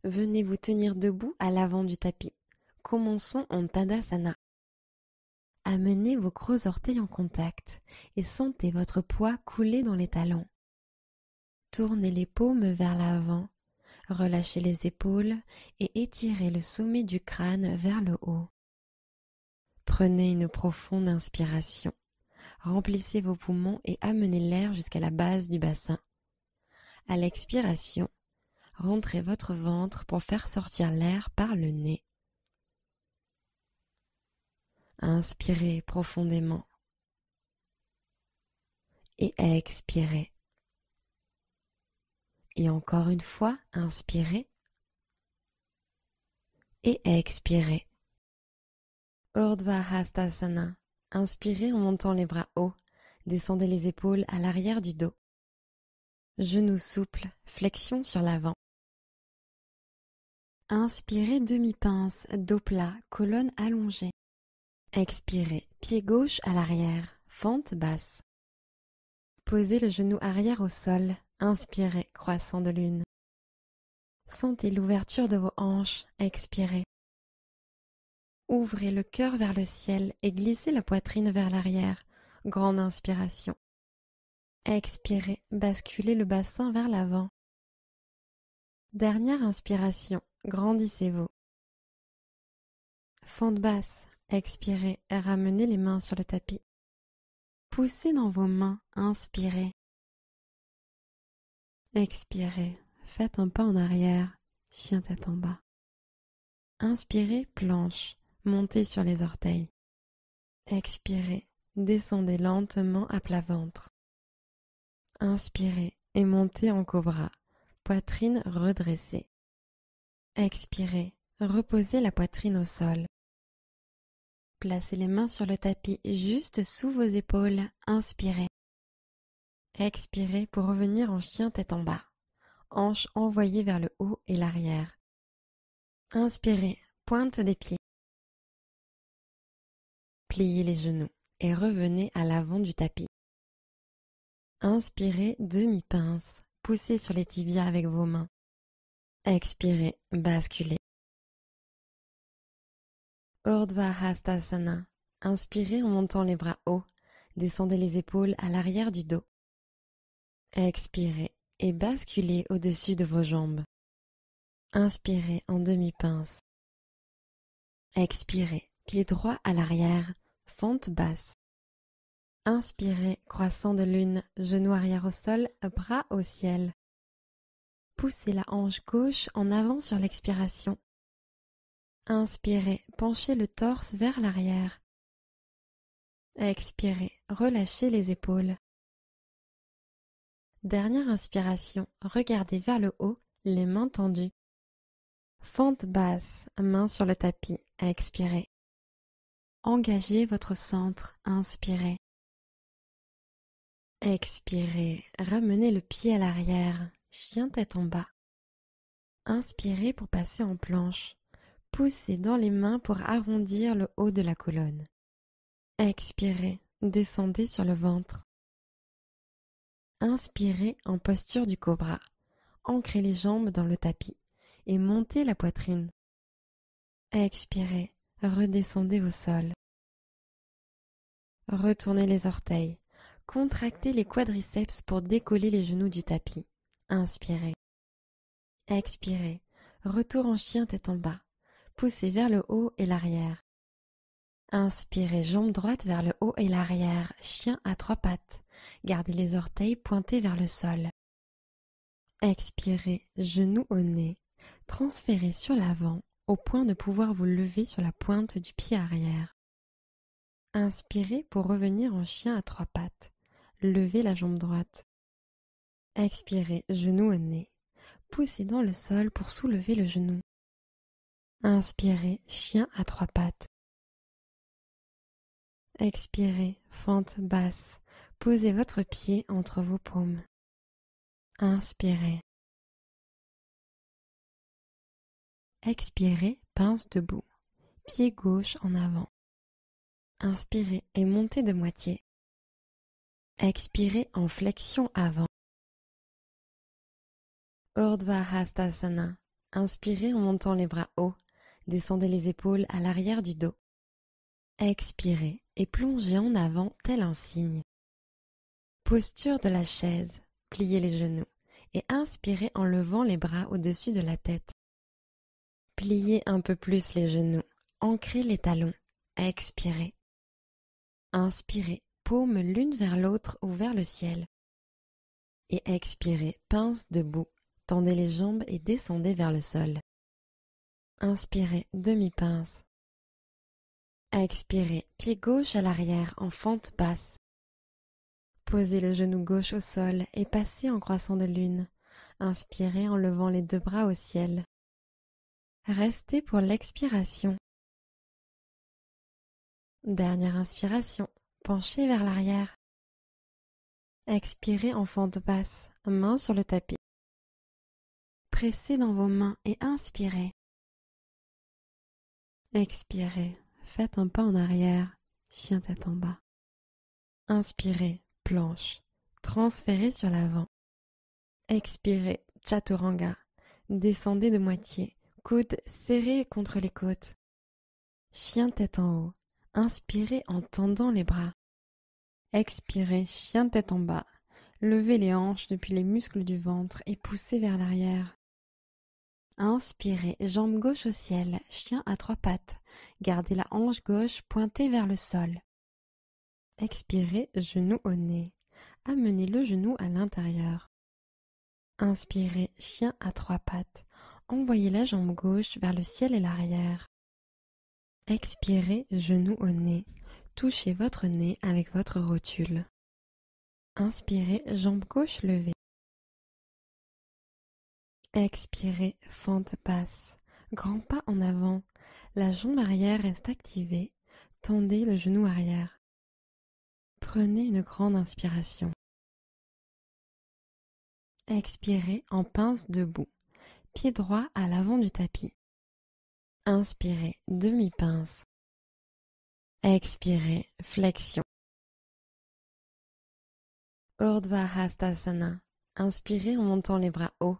Venez vous tenir debout à l'avant du tapis. Commençons en Tadasana. Amenez vos gros orteils en contact et sentez votre poids couler dans les talons. Tournez les paumes vers l'avant, relâchez les épaules et étirez le sommet du crâne vers le haut. Prenez une profonde inspiration. Remplissez vos poumons et amenez l'air jusqu'à la base du bassin. À l'expiration, rentrez votre ventre pour faire sortir l'air par le nez. Inspirez profondément et expirez. Et encore une fois, inspirez et expirez. Urdhva Hastasana. Inspirez en montant les bras hauts. Descendez les épaules à l'arrière du dos. Genoux souples, flexion sur l'avant. Inspirez demi-pince, dos plat, colonne allongée. Expirez, pied gauche à l'arrière, fente basse. Posez le genou arrière au sol. Inspirez, croissant de lune. Sentez l'ouverture de vos hanches. Expirez. Ouvrez le cœur vers le ciel et glissez la poitrine vers l'arrière. Grande inspiration. Expirez, basculez le bassin vers l'avant. Dernière inspiration, grandissez-vous. Fente basse, expirez, ramenez les mains sur le tapis. Poussez dans vos mains, inspirez. Expirez, faites un pas en arrière, chien tête en bas. Inspirez, planche, montez sur les orteils. Expirez, descendez lentement à plat ventre. Inspirez et montez en cobra, poitrine redressée. Expirez, reposez la poitrine au sol. Placez les mains sur le tapis juste sous vos épaules, inspirez. Expirez pour revenir en chien tête en bas, hanches envoyées vers le haut et l'arrière. Inspirez, pointe des pieds. Pliez les genoux et revenez à l'avant du tapis. Inspirez, demi-pince, poussez sur les tibias avec vos mains. Expirez, basculez. Urdhva Hastasana. Inspirez en montant les bras hauts. Descendez les épaules à l'arrière du dos. Expirez et basculez au-dessus de vos jambes. Inspirez en demi-pince. Expirez, pied droit à l'arrière, fente basse. Inspirez, croissant de lune, genou arrière au sol, bras au ciel. Poussez la hanche gauche en avant sur l'expiration. Inspirez, penchez le torse vers l'arrière. Expirez, relâchez les épaules. Dernière inspiration, regardez vers le haut, les mains tendues. Fente basse, main sur le tapis, expirez. Engagez votre centre, inspirez. Expirez, ramenez le pied à l'arrière, chien tête en bas. Inspirez pour passer en planche. Poussez dans les mains pour arrondir le haut de la colonne. Expirez, descendez sur le ventre. Inspirez en posture du cobra. Ancrez les jambes dans le tapis et montez la poitrine. Expirez, redescendez au sol. Retournez les orteils. Contractez les quadriceps pour décoller les genoux du tapis. Inspirez. Expirez, retour en chien tête en bas. Poussez vers le haut et l'arrière. Inspirez, jambe droite vers le haut et l'arrière, chien à trois pattes. Gardez les orteils pointés vers le sol. Expirez, genou au nez. Transférez sur l'avant, au point de pouvoir vous lever sur la pointe du pied arrière. Inspirez pour revenir en chien à trois pattes. Levez la jambe droite. Expirez, genou au nez. Poussez dans le sol pour soulever le genou. Inspirez, chien à trois pattes. Expirez, fente basse. Posez votre pied entre vos paumes. Inspirez. Expirez, pince debout. Pied gauche en avant. Inspirez et montez de moitié. Expirez en flexion avant. Urdhva Hastasana. Inspirez en montant les bras hauts. Descendez les épaules à l'arrière du dos. Expirez et plongez en avant tel un cygne. Posture de la chaise. Pliez les genoux et inspirez en levant les bras au-dessus de la tête. Pliez un peu plus les genoux. Ancrez les talons. Expirez. Inspirez, paumes l'une vers l'autre ou vers le ciel. Et expirez, pince debout. Tendez les jambes et descendez vers le sol. Inspirez, demi-pince. Expirez, pied gauche à l'arrière en fente basse. Posez le genou gauche au sol et passez en croissant de lune. Inspirez en levant les deux bras au ciel. Restez pour l'expiration. Dernière inspiration, penchez vers l'arrière. Expirez en fente basse, main sur le tapis. Pressez dans vos mains et inspirez. Expirez, faites un pas en arrière, chien tête en bas. Inspirez, planche, transférez sur l'avant. Expirez, chaturanga, descendez de moitié, coudes serrés contre les côtes. Chien tête en haut, inspirez en tendant les bras. Expirez, chien tête en bas, levez les hanches depuis les muscles du ventre et poussez vers l'arrière. Inspirez, jambe gauche au ciel, chien à trois pattes. Gardez la hanche gauche pointée vers le sol. Expirez, genou au nez. Amenez le genou à l'intérieur. Inspirez, chien à trois pattes. Envoyez la jambe gauche vers le ciel et l'arrière. Expirez, genou au nez. Touchez votre nez avec votre rotule. Inspirez, jambe gauche levée. Expirez, fente basse. Grand pas en avant. La jambe arrière reste activée. Tendez le genou arrière. Prenez une grande inspiration. Expirez en pince debout. Pied droit à l'avant du tapis. Inspirez, demi-pince. Expirez, flexion. Urdhva Hastasana. Inspirez en montant les bras hauts.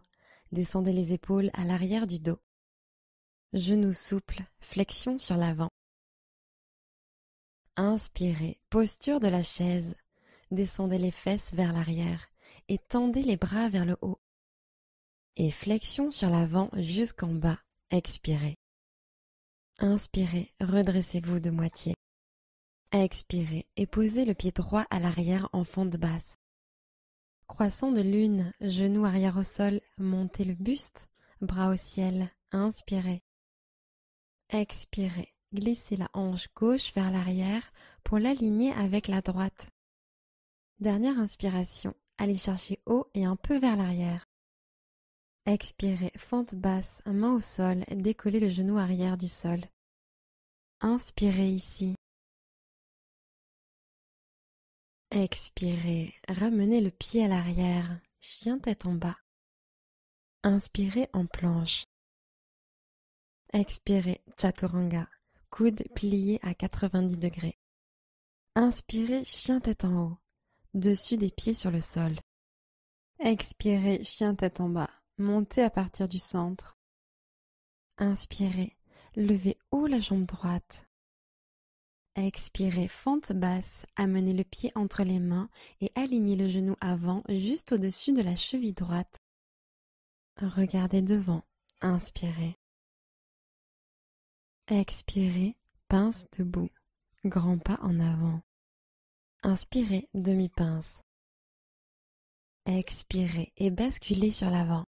Descendez les épaules à l'arrière du dos. Genoux souples, flexion sur l'avant. Inspirez, posture de la chaise. Descendez les fesses vers l'arrière et tendez les bras vers le haut. Et flexion sur l'avant jusqu'en bas. Expirez. Inspirez, redressez-vous de moitié. Expirez et posez le pied droit à l'arrière en fente basse. Croissant de lune, genou arrière au sol, montez le buste, bras au ciel. Inspirez. Expirez, glissez la hanche gauche vers l'arrière pour l'aligner avec la droite. Dernière inspiration, allez chercher haut et un peu vers l'arrière. Expirez, fente basse, main au sol, décollez le genou arrière du sol. Inspirez ici. Expirez, ramenez le pied à l'arrière, chien tête en bas. Inspirez en planche. Expirez, chaturanga, coudes pliés à 90 degrés. Inspirez, chien tête en haut, dessus des pieds sur le sol. Expirez, chien tête en bas, montez à partir du centre. Inspirez, levez haut la jambe droite. Expirez, fente basse, amenez le pied entre les mains et alignez le genou avant juste au-dessus de la cheville droite. Regardez devant, inspirez. Expirez, pince debout, grand pas en avant. Inspirez, demi-pince. Expirez et basculez sur l'avant.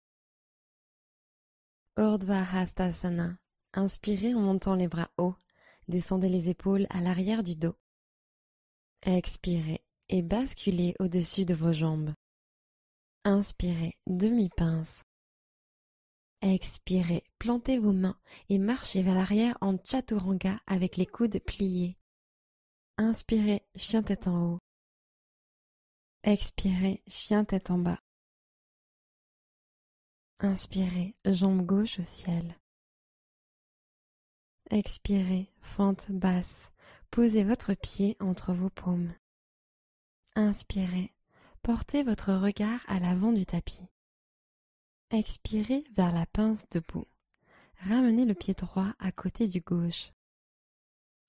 Urdhva Hastasana. Inspirez en montant les bras hauts. Descendez les épaules à l'arrière du dos. Expirez et basculez au-dessus de vos jambes. Inspirez, demi-pince. Expirez, plantez vos mains et marchez vers l'arrière en chaturanga avec les coudes pliés. Inspirez, chien tête en haut. Expirez, chien tête en bas. Inspirez, jambe gauche au ciel. Expirez, fente basse. Posez votre pied entre vos paumes. Inspirez, portez votre regard à l'avant du tapis. Expirez vers la pince debout. Ramenez le pied droit à côté du gauche.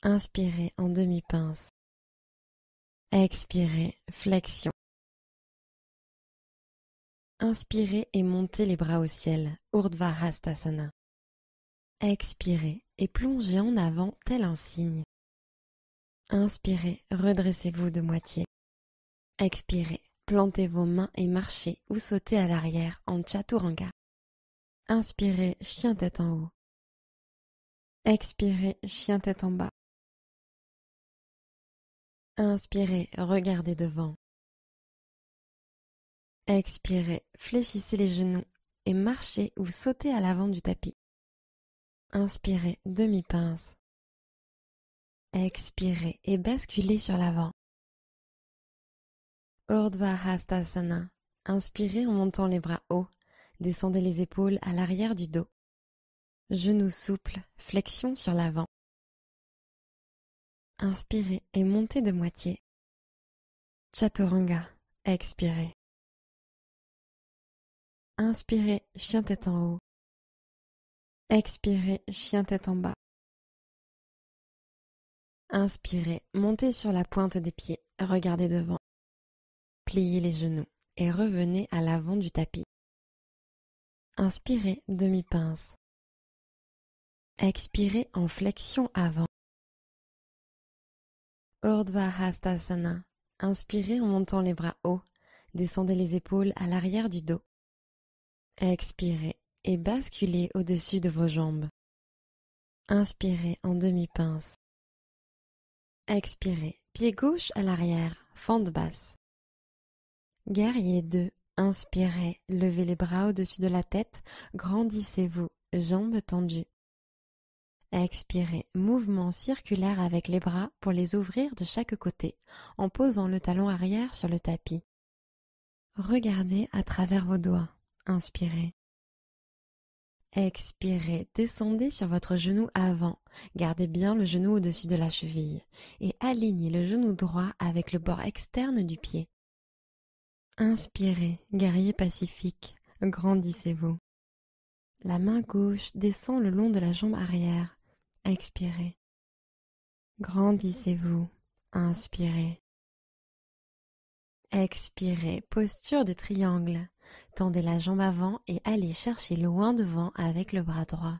Inspirez en demi-pince. Expirez, flexion. Inspirez et montez les bras au ciel, Urdhva Hastasana. Expirez et plongez en avant tel un cygne. Inspirez, redressez-vous de moitié. Expirez, plantez vos mains et marchez ou sautez à l'arrière en Chaturanga. Inspirez, chien tête en haut. Expirez, chien tête en bas. Inspirez, regardez devant. Expirez, fléchissez les genoux et marchez ou sautez à l'avant du tapis. Inspirez, demi-pince. Expirez et basculez sur l'avant. Urdhva Hastasana. Inspirez en montant les bras hauts. Descendez les épaules à l'arrière du dos. Genoux souples, flexion sur l'avant. Inspirez et montez de moitié. Chaturanga. Expirez. Inspirez, chien tête en haut. Expirez, chien tête en bas. Inspirez, montez sur la pointe des pieds, regardez devant. Pliez les genoux et revenez à l'avant du tapis. Inspirez, demi-pince. Expirez en flexion avant. Urdhva Hastasana. Inspirez en montant les bras hauts. Descendez les épaules à l'arrière du dos. Expirez et basculez au-dessus de vos jambes. Inspirez en demi-pince. Expirez, pied gauche à l'arrière, fente basse. Guerrier 2. Inspirez, levez les bras au-dessus de la tête, grandissez-vous, jambes tendues. Expirez, mouvement circulaire avec les bras pour les ouvrir de chaque côté, en posant le talon arrière sur le tapis. Regardez à travers vos doigts. Inspirez. Expirez, descendez sur votre genou avant, gardez bien le genou au-dessus de la cheville et alignez le genou droit avec le bord externe du pied. Inspirez, guerrier pacifique, grandissez-vous. La main gauche descend le long de la jambe arrière. Expirez. Grandissez-vous. Inspirez. Expirez, posture de triangle. Tendez la jambe avant et allez chercher loin devant avec le bras droit.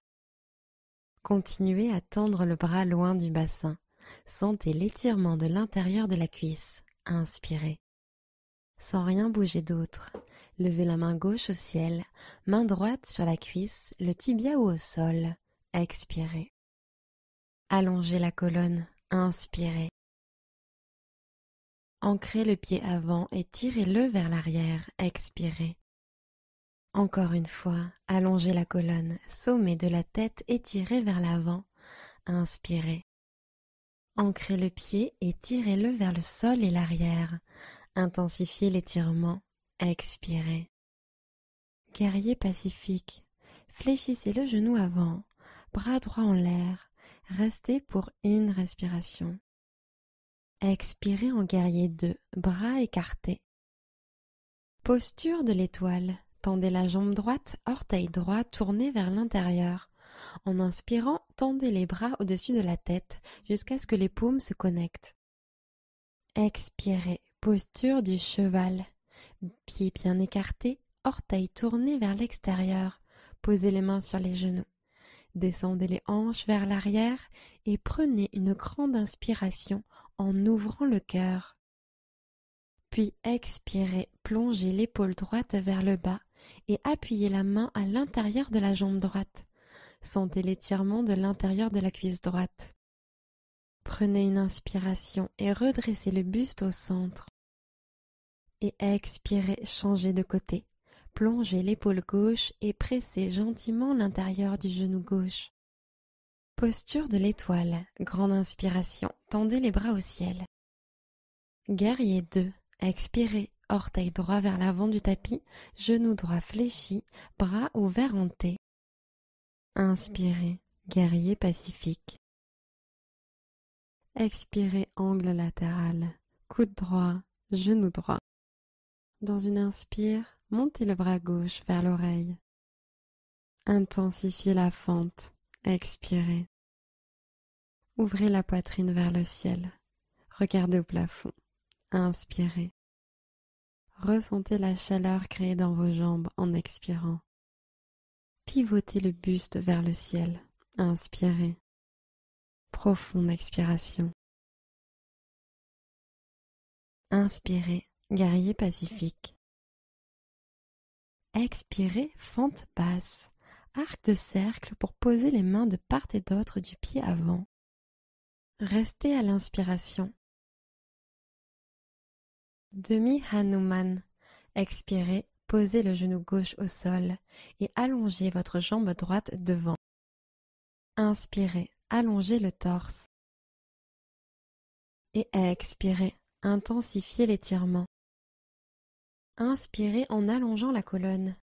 Continuez à tendre le bras loin du bassin. Sentez l'étirement de l'intérieur de la cuisse. Inspirez. Sans rien bouger d'autre. Levez la main gauche au ciel, main droite sur la cuisse, le tibia ou au sol. Expirez. Allongez la colonne. Inspirez. Ancrez le pied avant et tirez-le vers l'arrière. Expirez. Encore une fois, allongez la colonne, sommet de la tête étiré vers l'avant. Inspirez. Ancrez le pied et tirez-le vers le sol et l'arrière. Intensifiez l'étirement. Expirez. Guerrier pacifique. Fléchissez le genou avant, bras droit en l'air. Restez pour une respiration. Expirez en guerrier 2, bras écartés. Posture de l'étoile. Tendez la jambe droite, orteil droit tourné vers l'intérieur. En inspirant, tendez les bras au-dessus de la tête jusqu'à ce que les paumes se connectent. Expirez, posture du cheval. Pieds bien écartés, orteils tournés vers l'extérieur. Posez les mains sur les genoux. Descendez les hanches vers l'arrière et prenez une grande inspiration en ouvrant le cœur. Puis expirez, plongez l'épaule droite vers le bas et appuyez la main à l'intérieur de la jambe droite. Sentez l'étirement de l'intérieur de la cuisse droite. Prenez une inspiration et redressez le buste au centre. Et expirez, changez de côté. Plongez l'épaule gauche et pressez gentiment l'intérieur du genou gauche. Posture de l'étoile. Grande inspiration. Tendez les bras au ciel. Guerrier 2. Expirez. Orteil droit vers l'avant du tapis. Genou droit fléchi. Bras ouverts en T. Inspirez. Guerrier pacifique. Expirez. Angle latéral. Coude droit. Genou droit. Dans une inspire, montez le bras gauche vers l'oreille. Intensifiez la fente. Expirez. Ouvrez la poitrine vers le ciel. Regardez au plafond. Inspirez. Ressentez la chaleur créée dans vos jambes en expirant. Pivotez le buste vers le ciel. Inspirez. Profonde expiration. Inspirez, guerrier pacifique. Expirez, fente basse. Arc de cercle pour poser les mains de part et d'autre du pied avant. Restez à l'inspiration. Demi-Hanuman. Expirez, posez le genou gauche au sol et allongez votre jambe droite devant. Inspirez, allongez le torse. Et expirez, intensifiez l'étirement. Inspirez en allongeant la colonne.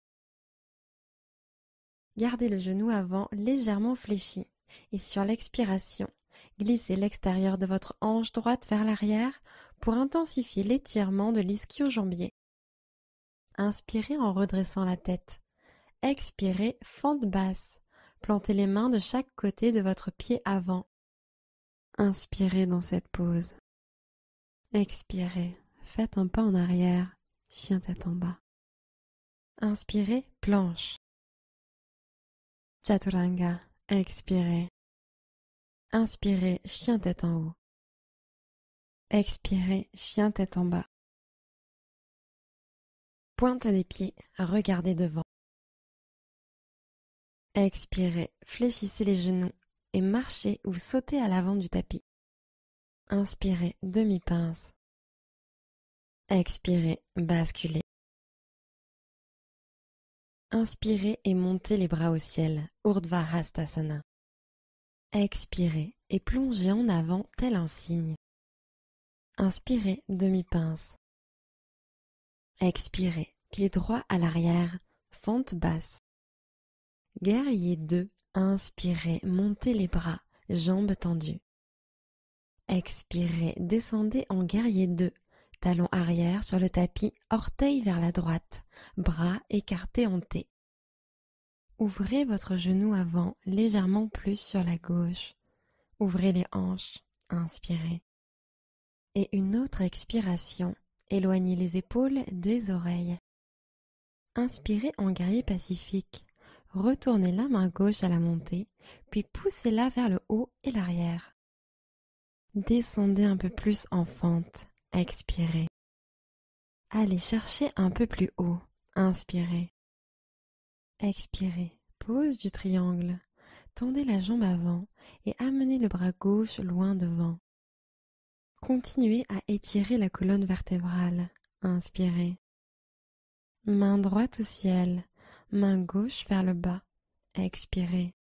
Gardez le genou avant légèrement fléchi et sur l'expiration, glissez l'extérieur de votre hanche droite vers l'arrière pour intensifier l'étirement de l'ischio-jambier. Inspirez en redressant la tête. Expirez, fente basse. Plantez les mains de chaque côté de votre pied avant. Inspirez dans cette pose. Expirez, faites un pas en arrière, chien tête en bas. Inspirez, planche. Chaturanga, expirez. Inspirez, chien tête en haut. Expirez, chien tête en bas. Pointe des pieds, regardez devant. Expirez, fléchissez les genoux et marchez ou sautez à l'avant du tapis. Inspirez, demi-pince. Expirez, basculez. Inspirez et montez les bras au ciel, Urdhva Hastasana. Expirez et plongez en avant tel un cygne. Inspirez, demi-pince. Expirez, pied droit à l'arrière, fente basse. Guerrier 2, inspirez, montez les bras, jambes tendues. Expirez, descendez en guerrier 2, talon arrière sur le tapis, orteil vers la droite, bras écartés en T. Ouvrez votre genou avant, légèrement plus sur la gauche. Ouvrez les hanches, inspirez. Et une autre expiration, éloignez les épaules des oreilles. Inspirez en guerrier pacifique. Retournez la main gauche à la montée, puis poussez-la vers le haut et l'arrière. Descendez un peu plus en fente, expirez. Allez chercher un peu plus haut, inspirez. Expirez, pose du triangle. Tendez la jambe avant et amenez le bras gauche loin devant. Continuez à étirer la colonne vertébrale, inspirez. Main droite au ciel, main gauche vers le bas, expirez.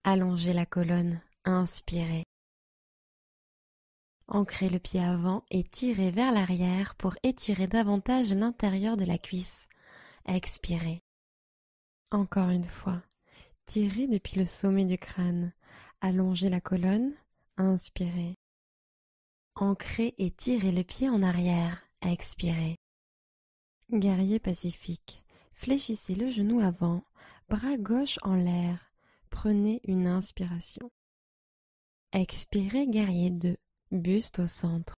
Allongez la colonne, inspirez. Ancrez le pied avant et tirez vers l'arrière pour étirer davantage l'intérieur de la cuisse. Expirez. Encore une fois, tirez depuis le sommet du crâne. Allongez la colonne, inspirez. Ancrez et tirez le pied en arrière. Expirez. Guerrier pacifique. Fléchissez le genou avant, bras gauche en l'air. Prenez une inspiration. Expirez, guerrier 2. Buste au centre.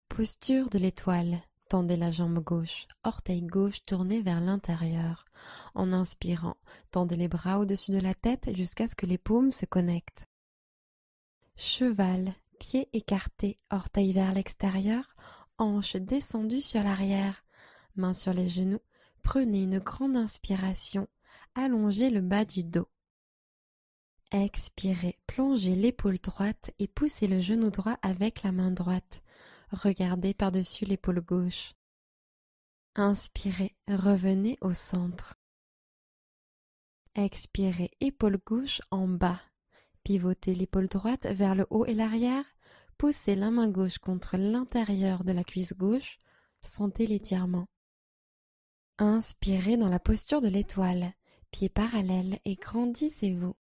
Posture de l'étoile. Tendez la jambe gauche, orteil gauche tourné vers l'intérieur. En inspirant, tendez les bras au-dessus de la tête jusqu'à ce que les paumes se connectent. Cheval, pieds écartés, orteil vers l'extérieur, hanches descendues sur l'arrière. Mains sur les genoux, prenez une grande inspiration. Allongez le bas du dos. Expirez, plongez l'épaule droite et poussez le genou droit avec la main droite. Regardez par-dessus l'épaule gauche. Inspirez, revenez au centre. Expirez, épaule gauche en bas. Pivotez l'épaule droite vers le haut et l'arrière. Poussez la main gauche contre l'intérieur de la cuisse gauche. Sentez l'étirement. Inspirez dans la posture de l'étoile. Pieds parallèles et grandissez-vous.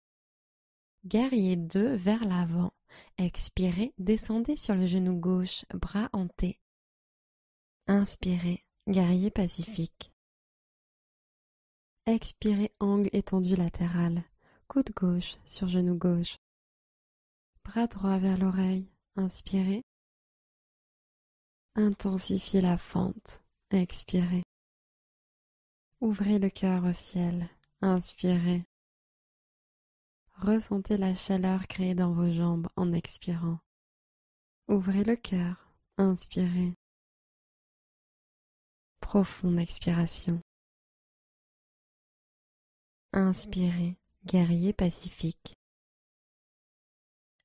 Guerrier 2 vers l'avant. Expirez, descendez sur le genou gauche, bras en T. Inspirez, guerrier pacifique. Expirez, angle étendu latéral. Coude gauche sur genou gauche. Bras droit vers l'oreille. Inspirez. Intensifiez la fente. Expirez. Ouvrez le cœur au ciel. Inspirez. Ressentez la chaleur créée dans vos jambes en expirant. Ouvrez le cœur. Inspirez. Profonde expiration. Inspirez, guerrier pacifique.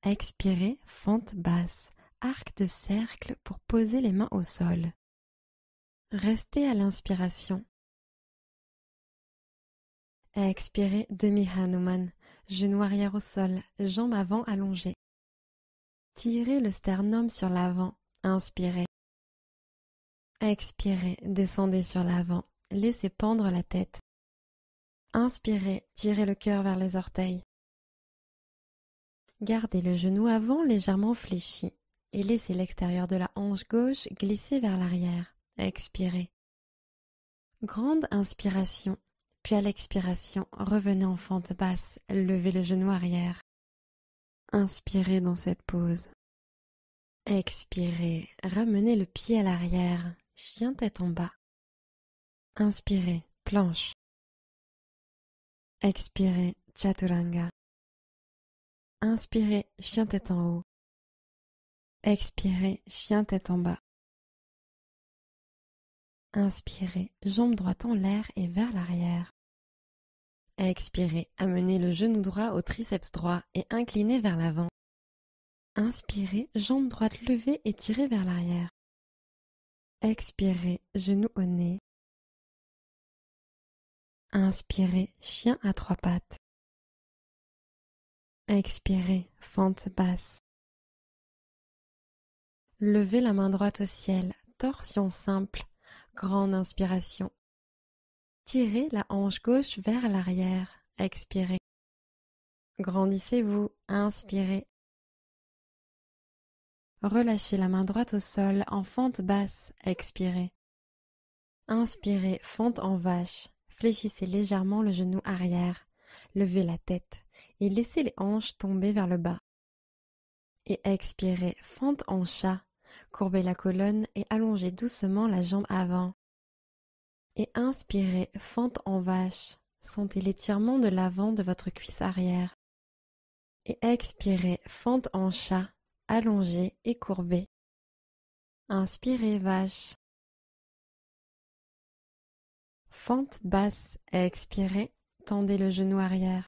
Expirez, fente basse, arc de cercle pour poser les mains au sol. Restez à l'inspiration. Expirez, demi-Hanuman, genou arrière au sol, jambes avant allongées. Tirez le sternum sur l'avant, inspirez. Expirez, descendez sur l'avant, laissez pendre la tête. Inspirez, tirez le cœur vers les orteils. Gardez le genou avant légèrement fléchi et laissez l'extérieur de la hanche gauche glisser vers l'arrière. Expirez. Grande inspiration, puis à l'expiration, revenez en fente basse, levez le genou arrière. Inspirez dans cette pose. Expirez, ramenez le pied à l'arrière, chien tête en bas. Inspirez, planche. Expirez, chaturanga. Inspirez, chien tête en haut. Expirez, chien tête en bas. Inspirez, jambe droite en l'air et vers l'arrière. Expirez, amenez le genou droit au triceps droit et inclinez vers l'avant. Inspirez, jambe droite levée et tirez vers l'arrière. Expirez, genou au nez. Inspirez, chien à trois pattes. Expirez, fente basse. Levez la main droite au ciel, torsion simple, grande inspiration. Tirez la hanche gauche vers l'arrière, expirez. Grandissez-vous, inspirez. Relâchez la main droite au sol en fente basse, expirez. Inspirez, fente en vache, fléchissez légèrement le genou arrière, levez la tête et laissez les hanches tomber vers le bas. Et expirez, fente en chat, courbez la colonne et allongez doucement la jambe avant. Et inspirez, fente en vache, sentez l'étirement de l'avant de votre cuisse arrière. Et expirez, fente en chat, allongez et courbez. Inspirez, vache. Fente basse, expirez, tendez le genou arrière.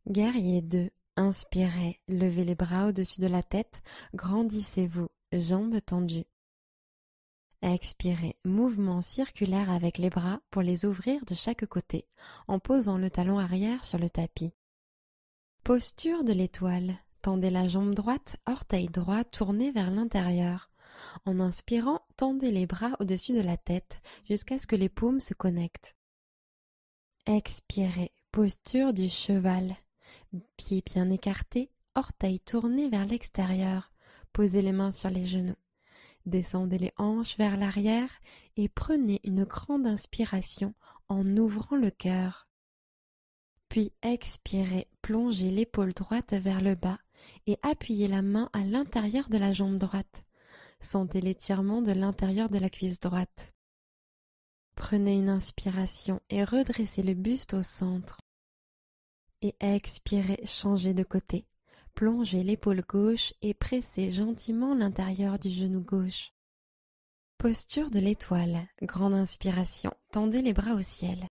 Guerrier 2, inspirez, levez les bras au-dessus de la tête, grandissez-vous, jambes tendues. Expirez, mouvement circulaire avec les bras pour les ouvrir de chaque côté, en posant le talon arrière sur le tapis. Posture de l'étoile, tendez la jambe droite, orteil droit tourné vers l'intérieur. En inspirant, tendez les bras au-dessus de la tête jusqu'à ce que les paumes se connectent. Expirez, posture du cheval, pieds bien écartés, orteils tournés vers l'extérieur, posez les mains sur les genoux. Descendez les hanches vers l'arrière et prenez une grande inspiration en ouvrant le cœur. Puis expirez, plongez l'épaule droite vers le bas et appuyez la main à l'intérieur de la jambe droite. Sentez l'étirement de l'intérieur de la cuisse droite. Prenez une inspiration et redressez le buste au centre. Et expirez, changez de côté. Plongez l'épaule gauche et pressez gentiment l'intérieur du genou gauche. Posture de l'étoile, grande inspiration, tendez les bras au ciel.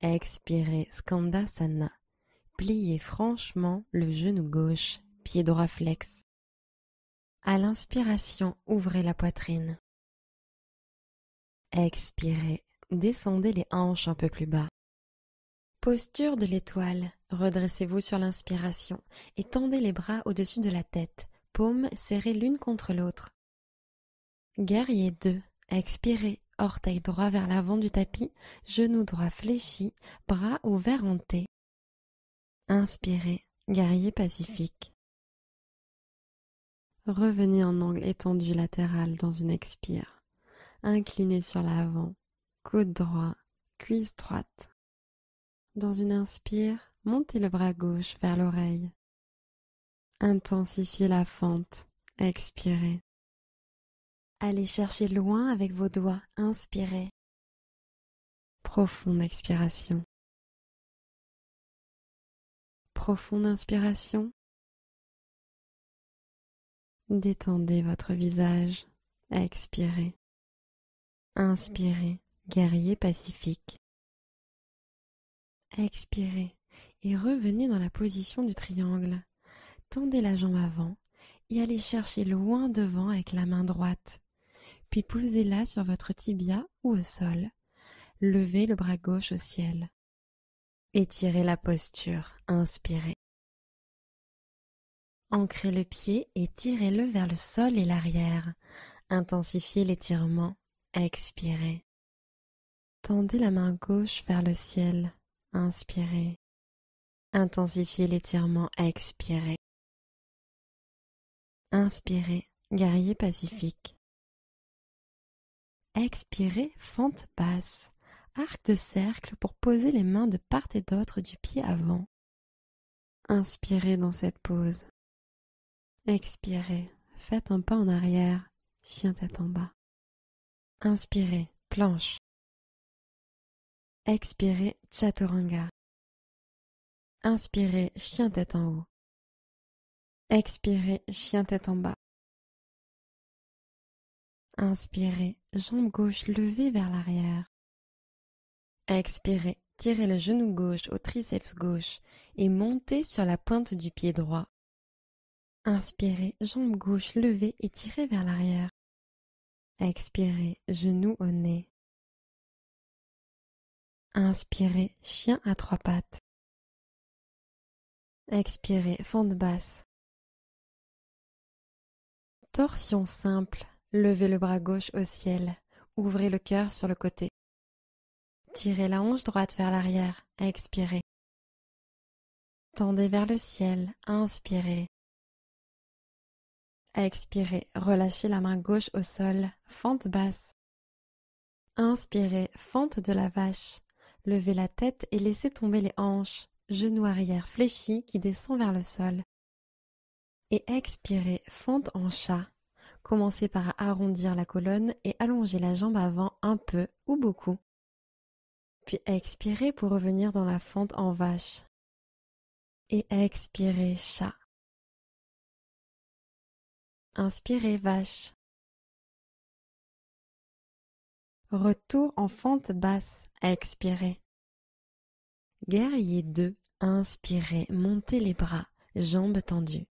Expirez, Skandasana. Pliez franchement le genou gauche, pied droit flex. À l'inspiration, ouvrez la poitrine. Expirez, descendez les hanches un peu plus bas. Posture de l'étoile, redressez-vous sur l'inspiration et tendez les bras au-dessus de la tête, paumes serrées l'une contre l'autre. Guerrier 2, expirez, orteil droit vers l'avant du tapis, genou droit fléchi, bras ouverts en T. Inspirez, guerrier pacifique. Revenez en angle étendu latéral dans une expire. Inclinez sur l'avant, coude droit, cuisse droite. Dans une inspire, montez le bras gauche vers l'oreille. Intensifiez la fente. Expirez. Allez chercher loin avec vos doigts. Inspirez. Profonde expiration. Profonde inspiration. Détendez votre visage. Expirez. Inspirez, guerrier pacifique. Expirez et revenez dans la position du triangle. Tendez la jambe avant et allez chercher loin devant avec la main droite. Puis posez-la sur votre tibia ou au sol. Levez le bras gauche au ciel. Étirez la posture. Inspirez. Ancrez le pied et tirez-le vers le sol et l'arrière. Intensifiez l'étirement. Expirez. Tendez la main gauche vers le ciel. Inspirez. Intensifiez l'étirement. Expirez. Inspirez, guerrier pacifique. Expirez, fente basse. Arc de cercle pour poser les mains de part et d'autre du pied avant. Inspirez dans cette pose. Expirez, faites un pas en arrière, chien tête en bas. Inspirez, planche. Expirez, chaturanga. Inspirez, chien tête en haut. Expirez, chien tête en bas. Inspirez, jambe gauche levée vers l'arrière. Expirez, tirez le genou gauche au triceps gauche et montez sur la pointe du pied droit. Inspirez, jambe gauche levée et tirez vers l'arrière. Expirez, genou au nez. Inspirez, chien à trois pattes. Expirez, fente basse. Torsion simple, levez le bras gauche au ciel, ouvrez le cœur sur le côté. Tirez la hanche droite vers l'arrière, expirez. Tendez vers le ciel, inspirez. Expirez, relâchez la main gauche au sol, fente basse. Inspirez, fente de la vache. Levez la tête et laissez tomber les hanches, genou arrière fléchi qui descend vers le sol. Et expirez, fente en chat. Commencez par arrondir la colonne et allonger la jambe avant un peu ou beaucoup. Puis expirez pour revenir dans la fente en vache. Et expirez, chat. Inspirez, vache. Retour en fente basse, expirez. Guerrier 2, inspirez, montez les bras, jambes tendues.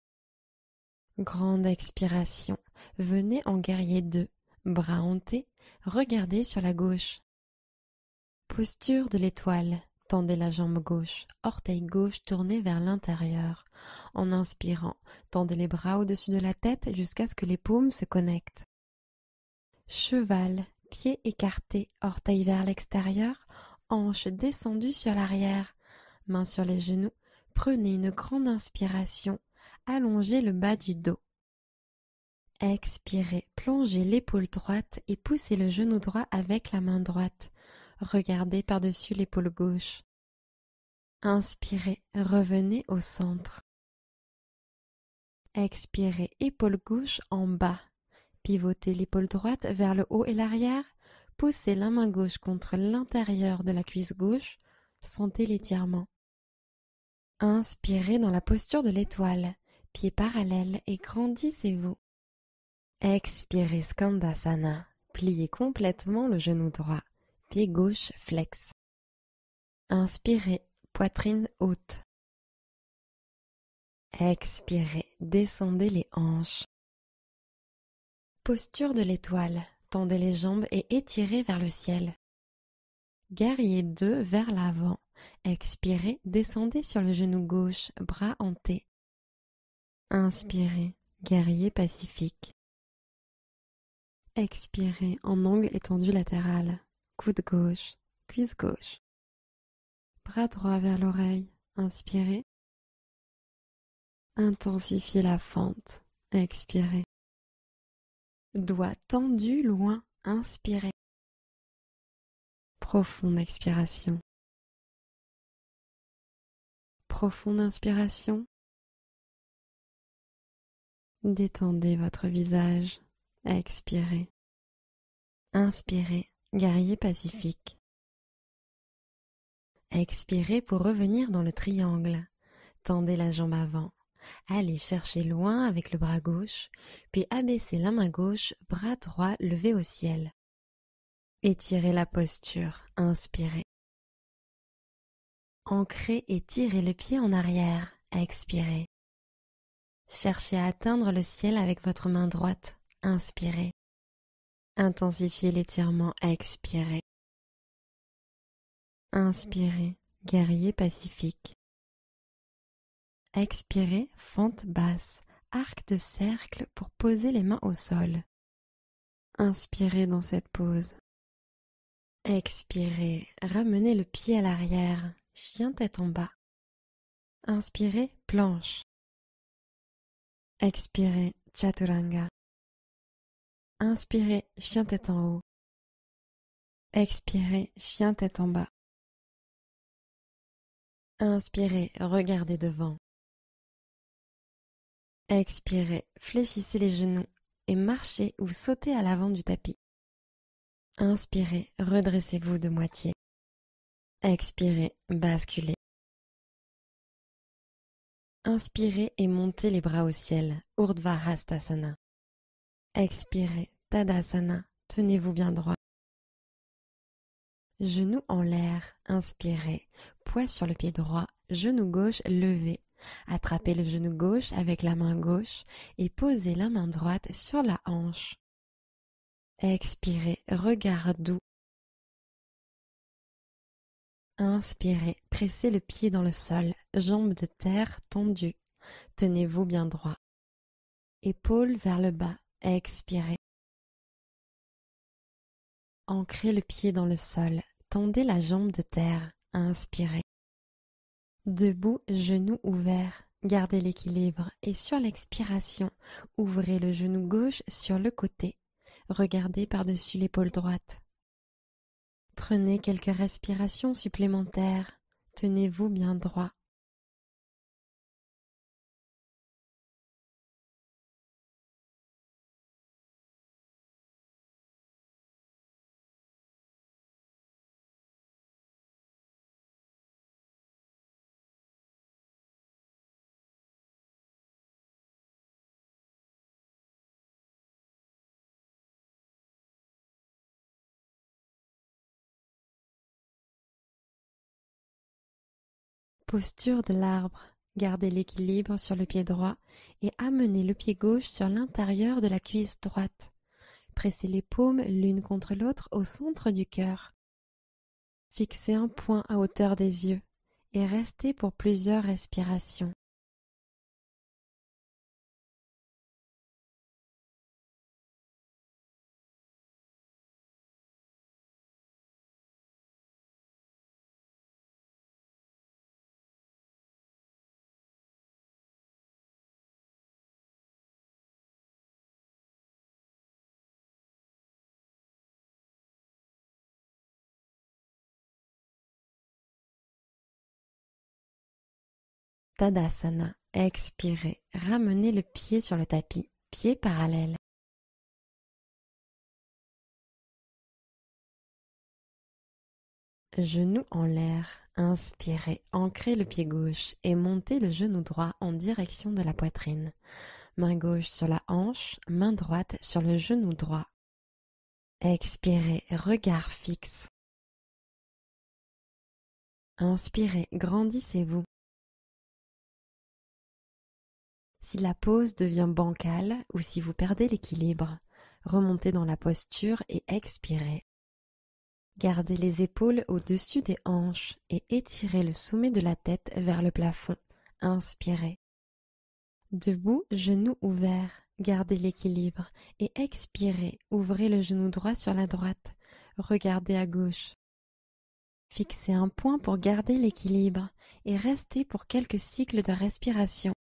Grande expiration, venez en guerrier 2, bras hantés, regardez sur la gauche. Posture de l'étoile, tendez la jambe gauche, orteil gauche tourné vers l'intérieur. En inspirant, tendez les bras au-dessus de la tête jusqu'à ce que les paumes se connectent. Cheval, pieds écartés, orteils vers l'extérieur, hanches descendues sur l'arrière, mains sur les genoux, prenez une grande inspiration, allongez le bas du dos. Expirez, plongez l'épaule droite et poussez le genou droit avec la main droite. Regardez par-dessus l'épaule gauche. Inspirez, revenez au centre. Expirez, épaule gauche en bas. Pivotez l'épaule droite vers le haut et l'arrière. Poussez la main gauche contre l'intérieur de la cuisse gauche. Sentez l'étirement. Inspirez dans la posture de l'étoile. Pieds parallèles et grandissez-vous. Expirez Skandasana. Pliez complètement le genou droit. Pied gauche flex. Inspirez, poitrine haute. Expirez, descendez les hanches. Posture de l'étoile. Tendez les jambes et étirez vers le ciel. Guerrier 2 vers l'avant. Expirez, descendez sur le genou gauche, bras hantés. Inspirez, guerrier pacifique. Expirez en angle étendu latéral. Coude gauche, cuisse gauche. Bras droit vers l'oreille. Inspirez. Intensifiez la fente. Expirez. Doigts tendus loin. Inspirez. Profonde expiration. Profonde inspiration. Détendez votre visage. Expirez. Inspirez, guerrier pacifique. Expirez pour revenir dans le triangle. Tendez la jambe avant. Allez chercher loin avec le bras gauche, puis abaissez la main gauche, bras droit levé au ciel. Étirez la posture. Inspirez. Ancrez et tirez le pied en arrière. Expirez. Cherchez à atteindre le ciel avec votre main droite. Inspirez. Intensifiez l'étirement. Expirez. Inspirez, guerrier pacifique. Expirez, fente basse, arc de cercle pour poser les mains au sol. Inspirez dans cette pose. Expirez, ramenez le pied à l'arrière, chien tête en bas. Inspirez, planche. Expirez, chaturanga. Inspirez, chien tête en haut. Expirez, chien tête en bas. Inspirez, regardez devant. Expirez, fléchissez les genoux et marchez ou sautez à l'avant du tapis. Inspirez, redressez-vous de moitié. Expirez, basculez. Inspirez et montez les bras au ciel, Urdhva Hastasana. Expirez, Tadasana, tenez-vous bien droit. Genoux en l'air, inspirez, poids sur le pied droit, genou gauche levé. Attrapez le genou gauche avec la main gauche et posez la main droite sur la hanche. Expirez, regard doux. Inspirez, pressez le pied dans le sol, jambes de terre tendues. Tenez-vous bien droit. Épaules vers le bas, expirez. Ancrez le pied dans le sol, tendez la jambe de terre, inspirez. Debout, genoux ouverts, gardez l'équilibre et sur l'expiration, ouvrez le genou gauche sur le côté. Regardez par-dessus l'épaule droite. Prenez quelques respirations supplémentaires. Tenez-vous bien droit. Posture de l'arbre. Gardez l'équilibre sur le pied droit et amenez le pied gauche sur l'intérieur de la cuisse droite. Pressez les paumes l'une contre l'autre au centre du cœur. Fixez un point à hauteur des yeux et restez pour plusieurs respirations. Tadasana. Expirez. Ramenez le pied sur le tapis, pied parallèle. Genou en l'air. Inspirez. Ancrez le pied gauche et montez le genou droit en direction de la poitrine. Main gauche sur la hanche, main droite sur le genou droit. Expirez. Regard fixe. Inspirez. Grandissez-vous. Si la pose devient bancale ou si vous perdez l'équilibre, remontez dans la posture et expirez. Gardez les épaules au-dessus des hanches et étirez le sommet de la tête vers le plafond. Inspirez. Debout, genoux ouverts, gardez l'équilibre et expirez. Ouvrez le genou droit sur la droite. Regardez à gauche. Fixez un point pour garder l'équilibre et restez pour quelques cycles de respiration.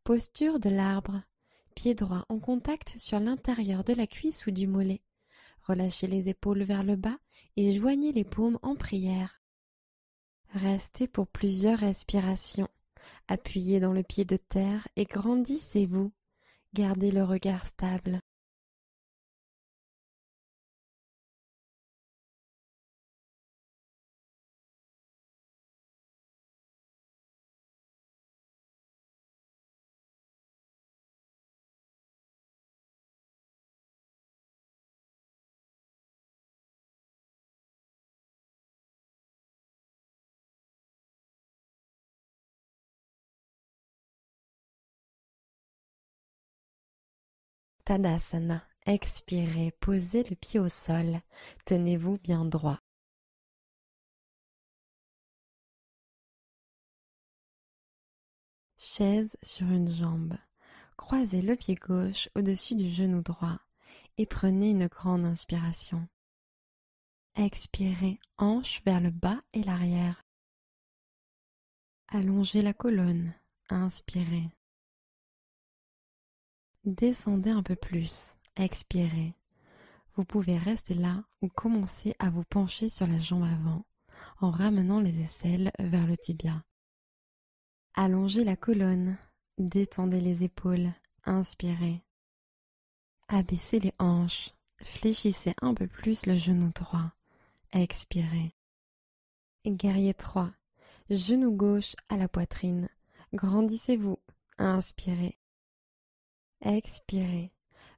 Posture de l'arbre. Pied droit en contact sur l'intérieur de la cuisse ou du mollet. Relâchez les épaules vers le bas et joignez les paumes en prière. Restez pour plusieurs respirations. Appuyez dans le pied de terre et grandissez-vous. Gardez le regard stable. Tadasana. Expirez, posez le pied au sol. Tenez-vous bien droit. Chaise sur une jambe. Croisez le pied gauche au-dessus du genou droit et prenez une grande inspiration. Expirez, hanche vers le bas et l'arrière. Allongez la colonne. Inspirez. Descendez un peu plus. Expirez. Vous pouvez rester là ou commencer à vous pencher sur la jambe avant en ramenant les aisselles vers le tibia. Allongez la colonne. Détendez les épaules. Inspirez. Abaissez les hanches. Fléchissez un peu plus le genou droit. Expirez. Guerrier 3. Genou gauche à la poitrine. Grandissez-vous. Inspirez. Expirez.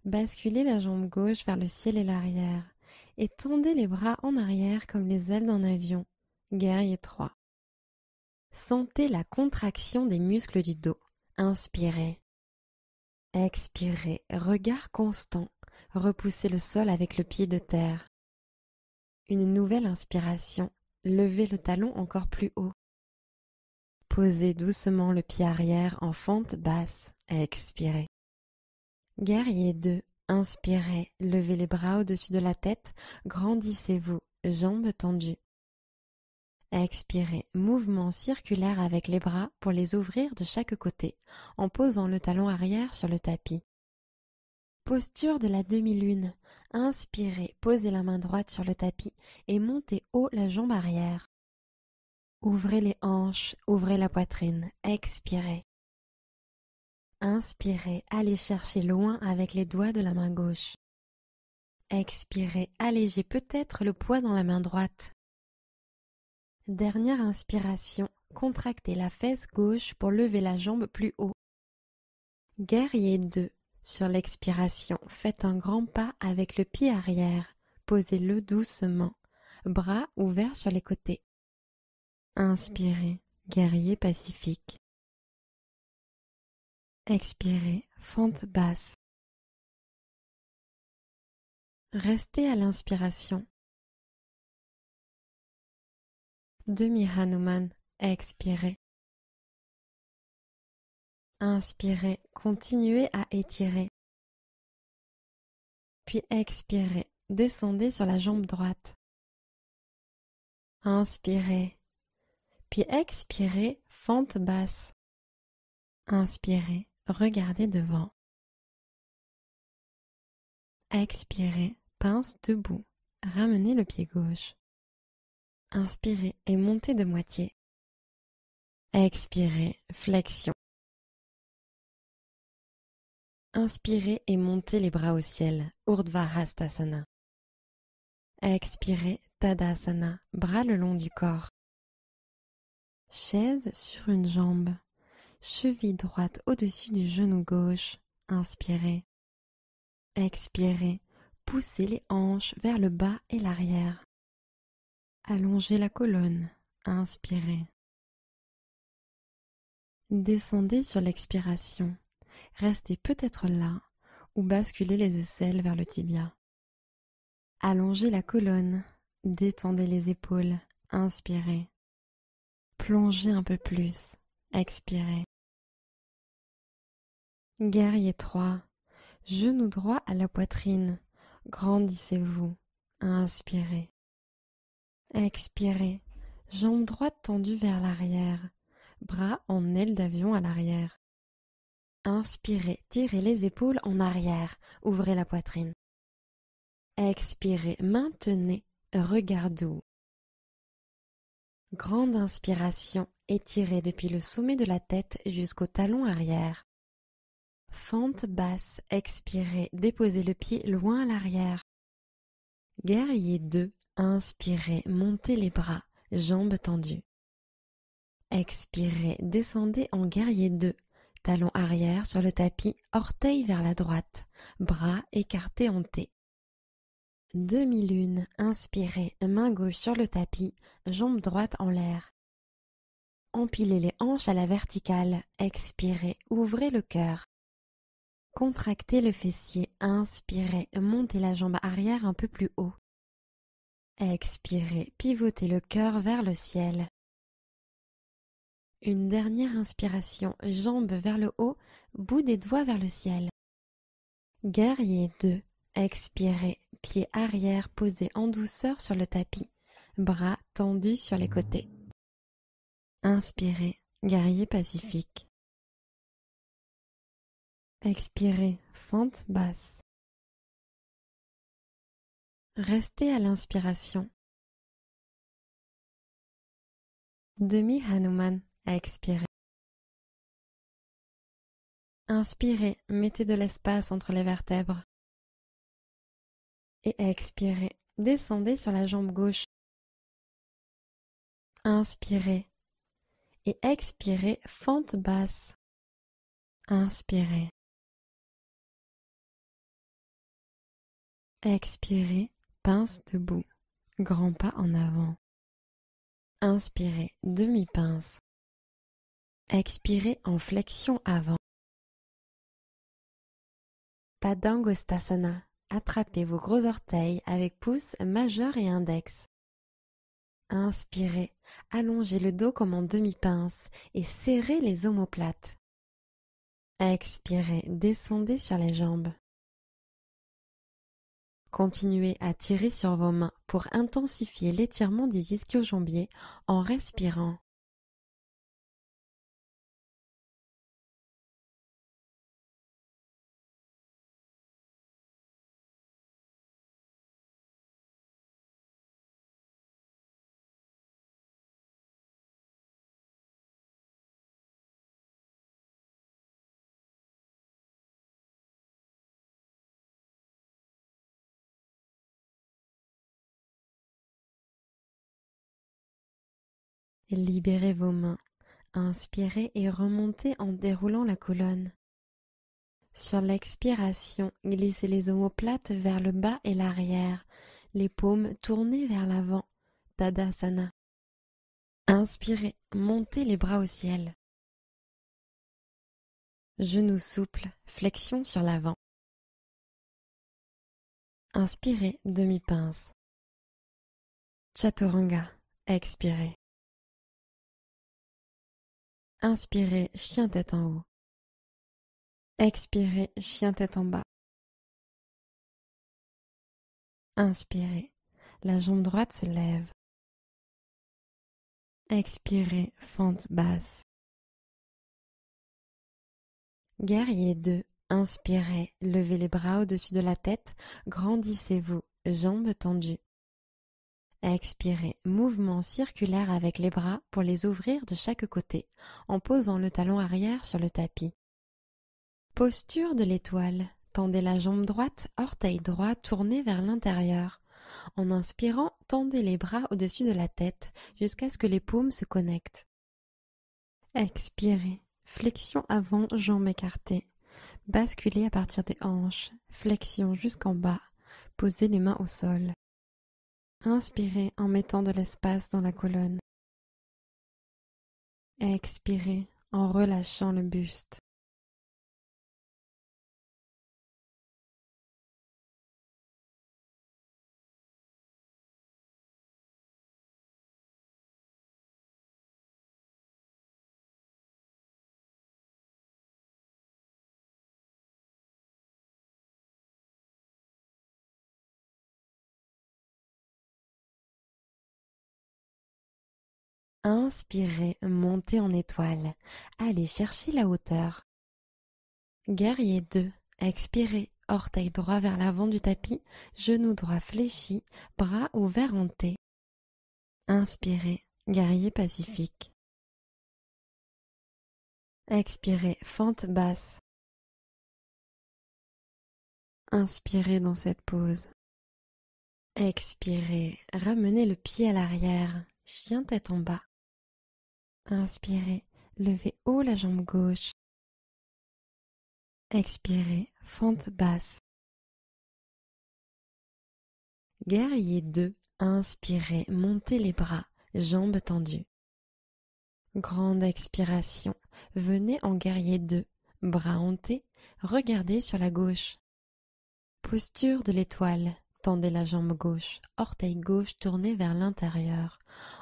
Basculez la jambe gauche vers le ciel et l'arrière. Et tendez les bras en arrière comme les ailes d'un avion. Guerrier 3. Sentez la contraction des muscles du dos. Inspirez. Expirez. Regard constant. Repoussez le sol avec le pied de terre. Une nouvelle inspiration. Levez le talon encore plus haut. Posez doucement le pied arrière en fente basse. Expirez. Guerrier 2. Inspirez. Levez les bras au-dessus de la tête. Grandissez-vous. Jambes tendues. Expirez. Mouvement circulaire avec les bras pour les ouvrir de chaque côté en posant le talon arrière sur le tapis. Posture de la demi-lune. Inspirez. Posez la main droite sur le tapis et montez haut la jambe arrière. Ouvrez les hanches, ouvrez la poitrine, expirez. Inspirez, allez chercher loin avec les doigts de la main gauche. Expirez, allégez peut-être le poids dans la main droite. Dernière inspiration, contractez la fesse gauche pour lever la jambe plus haut. Guerrier 2. Sur l'expiration, faites un grand pas avec le pied arrière. Posez-le doucement, bras ouverts sur les côtés. Inspirez, guerrier pacifique. Expirez, fente basse. Restez à l'inspiration. Demi-Hanuman, expirez. Inspirez, continuez à étirer. Puis expirez, descendez sur la jambe droite. Inspirez. Puis expirez, fente basse. Inspirez, regardez devant. Expirez, pince debout. Ramenez le pied gauche. Inspirez et montez de moitié. Expirez, flexion. Inspirez et montez les bras au ciel, Urdhva Hastasana. Expirez, Tadasana, bras le long du corps. Chaise sur une jambe. Cheville droite au-dessus du genou gauche. Inspirez. Expirez. Poussez les hanches vers le bas et l'arrière. Allongez la colonne. Inspirez. Descendez sur l'expiration. Restez peut-être là ou basculez les aisselles vers le tibia. Allongez la colonne. Détendez les épaules. Inspirez. Plongez un peu plus. Expirez. Guerrier 3. Genou droit à la poitrine. Grandissez-vous. Inspirez. Expirez. Jambe droite tendue vers l'arrière. Bras en aile d'avion à l'arrière. Inspirez, tirez les épaules en arrière, ouvrez la poitrine. Expirez, maintenez, regard doux. Grande inspiration, étirez depuis le sommet de la tête jusqu'au talon arrière. Fente basse, expirez, déposez le pied loin à l'arrière. Guerrier 2, inspirez, montez les bras, jambes tendues. Expirez, descendez en guerrier 2, talon arrière sur le tapis, orteil vers la droite, bras écartés en T. Demi-lune, inspirez, main gauche sur le tapis, jambe droite en l'air. Empilez les hanches à la verticale, expirez, ouvrez le cœur. Contractez le fessier, inspirez, montez la jambe arrière un peu plus haut. Expirez, pivotez le cœur vers le ciel. Une dernière inspiration, jambes vers le haut, bout des doigts vers le ciel. Guerrier 2, expirez, pied arrière posé en douceur sur le tapis, bras tendus sur les côtés. Inspirez, guerrier pacifique. Expirez, fente basse. Restez à l'inspiration. Demi-Hanuman, expirez. Inspirez, mettez de l'espace entre les vertèbres. Et expirez, descendez sur la jambe gauche. Inspirez. Et expirez, fente basse. Inspirez. Expirez, pince debout, grand pas en avant. Inspirez, demi-pince. Expirez en flexion avant. Padangusthasana. Attrapez vos gros orteils avec pouce majeur et index. Inspirez, allongez le dos comme en demi-pince et serrez les omoplates. Expirez, descendez sur les jambes. Continuez à tirer sur vos mains pour intensifier l'étirement des ischio-jambiers en respirant. Libérez vos mains. Inspirez et remontez en déroulant la colonne. Sur l'expiration, glissez les omoplates vers le bas et l'arrière, les paumes tournées vers l'avant. Tadasana. Inspirez, montez les bras au ciel. Genoux souples, flexion sur l'avant. Inspirez, demi-pince. Chaturanga, expirez. Inspirez, chien tête en haut. Expirez, chien tête en bas. Inspirez, la jambe droite se lève. Expirez, fente basse. Guerrier 2, inspirez, levez les bras au-dessus de la tête, grandissez-vous, jambes tendues. Expirez, mouvement circulaire avec les bras pour les ouvrir de chaque côté, en posant le talon arrière sur le tapis. Posture de l'étoile, tendez la jambe droite, orteil droit tourné vers l'intérieur. En inspirant, tendez les bras au-dessus de la tête jusqu'à ce que les paumes se connectent. Expirez, flexion avant, jambes écartées. Basculez à partir des hanches, flexion jusqu'en bas, posez les mains au sol. Inspirez en mettant de l'espace dans la colonne. Expirez en relâchant le buste. Inspirez, montez en étoile. Allez chercher la hauteur. Guerrier 2. Expirez. Orteil droit vers l'avant du tapis, genou droit fléchi, bras ouverts en T. Inspirez. Guerrier pacifique. Expirez. Fente basse. Inspirez dans cette pose. Expirez. Ramenez le pied à l'arrière. Chien tête en bas. Inspirez. Levez haut la jambe gauche. Expirez. Fente basse. Guerrier 2. Inspirez. Montez les bras. Jambes tendues. Grande expiration. Venez en guerrier 2. Bras en T. Regardez sur la gauche. Posture de l'étoile. Tendez la jambe gauche, orteil gauche tourné vers l'intérieur.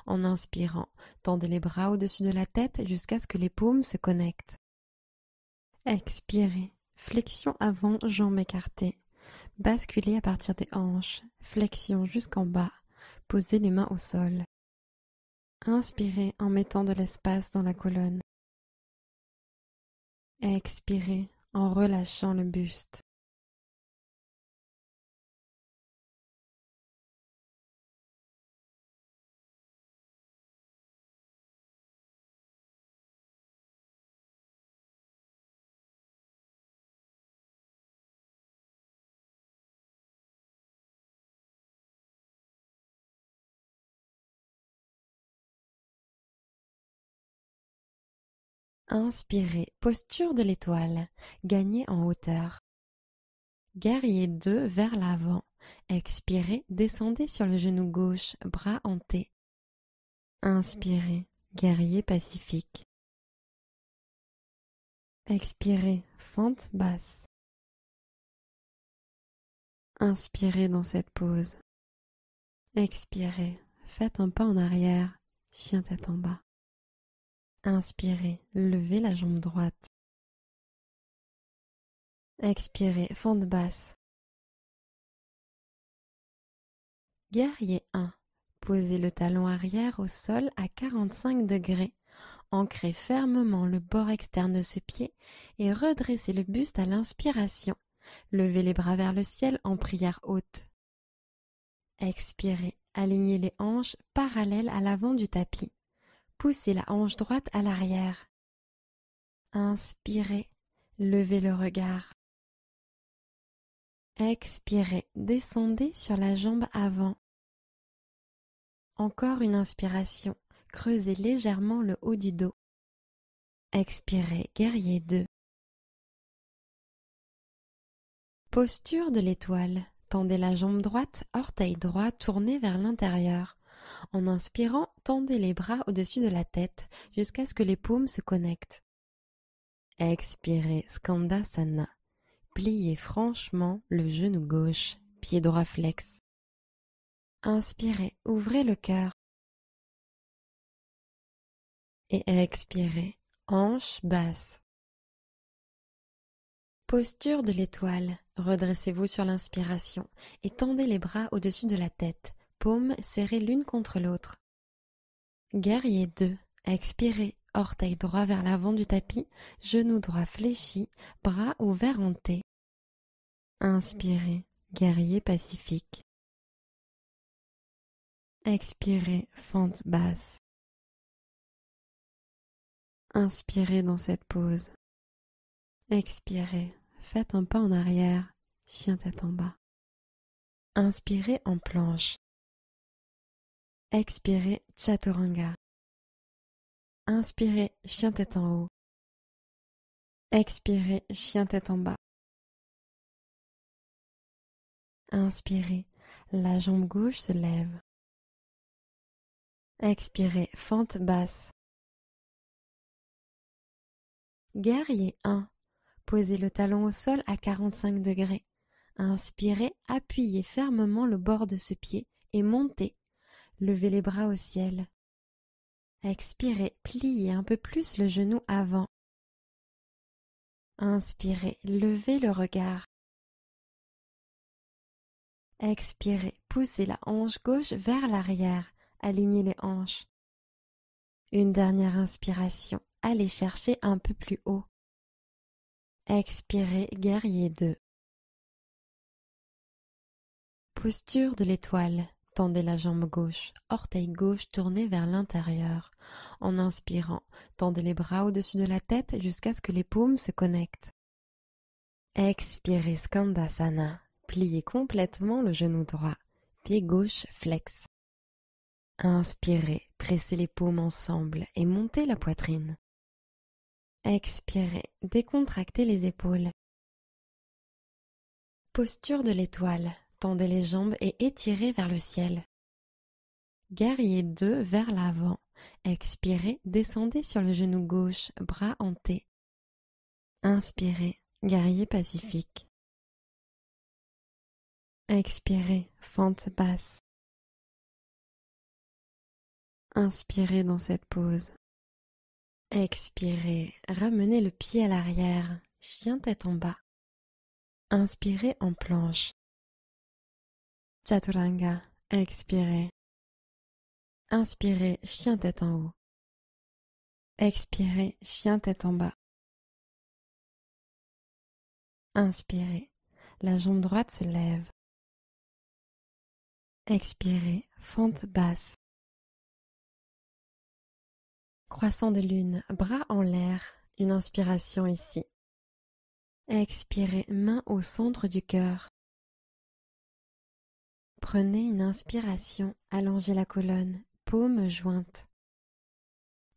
En inspirant, tendez les bras au-dessus de la tête jusqu'à ce que les paumes se connectent. Expirez. Flexion avant, jambes écartées. Basculez à partir des hanches. Flexion jusqu'en bas. Posez les mains au sol. Inspirez en mettant de l'espace dans la colonne. Expirez en relâchant le buste. Inspirez, posture de l'étoile, gagnez en hauteur. Guerrier 2 vers l'avant. Expirez, descendez sur le genou gauche, bras en T. Inspirez, guerrier pacifique. Expirez, fente basse. Inspirez dans cette pose. Expirez, faites un pas en arrière, chien tête en bas. Inspirez, levez la jambe droite. Expirez, fente basse. Guerrier 1. Posez le talon arrière au sol à 45 degrés. Ancrez fermement le bord externe de ce pied et redressez le buste à l'inspiration. Levez les bras vers le ciel en prière haute. Expirez, alignez les hanches parallèles à l'avant du tapis. Poussez la hanche droite à l'arrière. Inspirez, levez le regard. Expirez, descendez sur la jambe avant. Encore une inspiration, creusez légèrement le haut du dos. Expirez, guerrier 2. Posture de l'étoile. Tendez la jambe droite, orteil droit tourné vers l'intérieur. En inspirant, tendez les bras au-dessus de la tête jusqu'à ce que les paumes se connectent. Expirez, Skandasana. Pliez franchement le genou gauche, pied droit flex. Inspirez, ouvrez le cœur. Et expirez, hanche basse. Posture de l'étoile. Redressez-vous sur l'inspiration et tendez les bras au-dessus de la tête, paumes serrées l'une contre l'autre. Guerrier 2. Expirez, orteil droit vers l'avant du tapis, genou droit fléchi, bras ouverts en T. Inspirez, guerrier pacifique. Expirez, fente basse. Inspirez dans cette pose. Expirez, faites un pas en arrière, chien tête en bas. Inspirez en planche. Expirez, chaturanga. Inspirez, chien tête en haut. Expirez, chien tête en bas. Inspirez, la jambe gauche se lève. Expirez, fente basse. Guerrier 1. Posez le talon au sol à 45 degrés. Inspirez, appuyez fermement le bord de ce pied et montez. Levez les bras au ciel. Expirez, pliez un peu plus le genou avant. Inspirez, levez le regard. Expirez, poussez la hanche gauche vers l'arrière. Alignez les hanches. Une dernière inspiration. Allez chercher un peu plus haut. Expirez, guerrier 2. Posture de l'étoile. Tendez la jambe gauche, orteil gauche tourné vers l'intérieur. En inspirant, tendez les bras au-dessus de la tête jusqu'à ce que les paumes se connectent. Expirez, Skandasana. Pliez complètement le genou droit. Pied gauche flex. Inspirez, pressez les paumes ensemble et montez la poitrine. Expirez, décontractez les épaules. Posture de l'étoile. Tendez les jambes et étirez vers le ciel. Guerrier 2 vers l'avant. Expirez, descendez sur le genou gauche, bras en T. Inspirez, guerrier pacifique. Expirez, fente basse. Inspirez dans cette pose. Expirez, ramenez le pied à l'arrière, chien tête en bas. Inspirez en planche. Chaturanga, expirez. Inspirez, chien tête en haut. Expirez, chien tête en bas. Inspirez, la jambe droite se lève. Expirez, fente basse. Croissant de lune, bras en l'air, une inspiration ici. Expirez, main au centre du cœur. Prenez une inspiration, allongez la colonne, paumes jointes.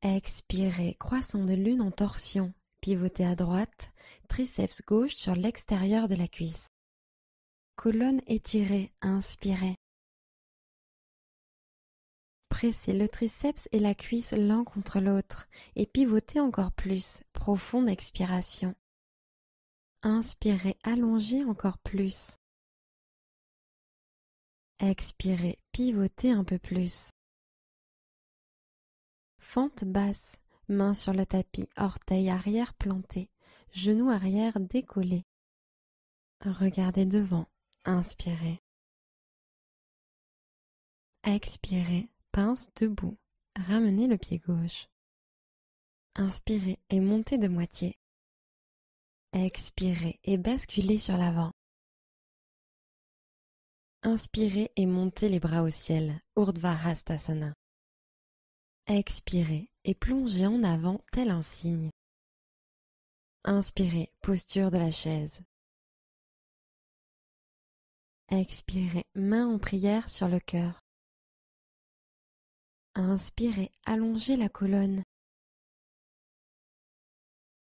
Expirez, croissant de lune en torsion, pivotez à droite, triceps gauche sur l'extérieur de la cuisse. Colonne étirée, inspirez. Pressez le triceps et la cuisse l'un contre l'autre et pivotez encore plus, profonde expiration. Inspirez, allongez encore plus. Expirez, pivotez un peu plus. Fente basse, main sur le tapis, orteil arrière planté, genou arrière décollé. Regardez devant, inspirez. Expirez, pince debout, ramenez le pied gauche. Inspirez et montez de moitié. Expirez et basculez sur l'avant. Inspirez et montez les bras au ciel, Urdhva Hastasana. Expirez et plongez en avant tel un cygne. Inspirez, posture de la chaise. Expirez, main en prière sur le cœur. Inspirez, allongez la colonne.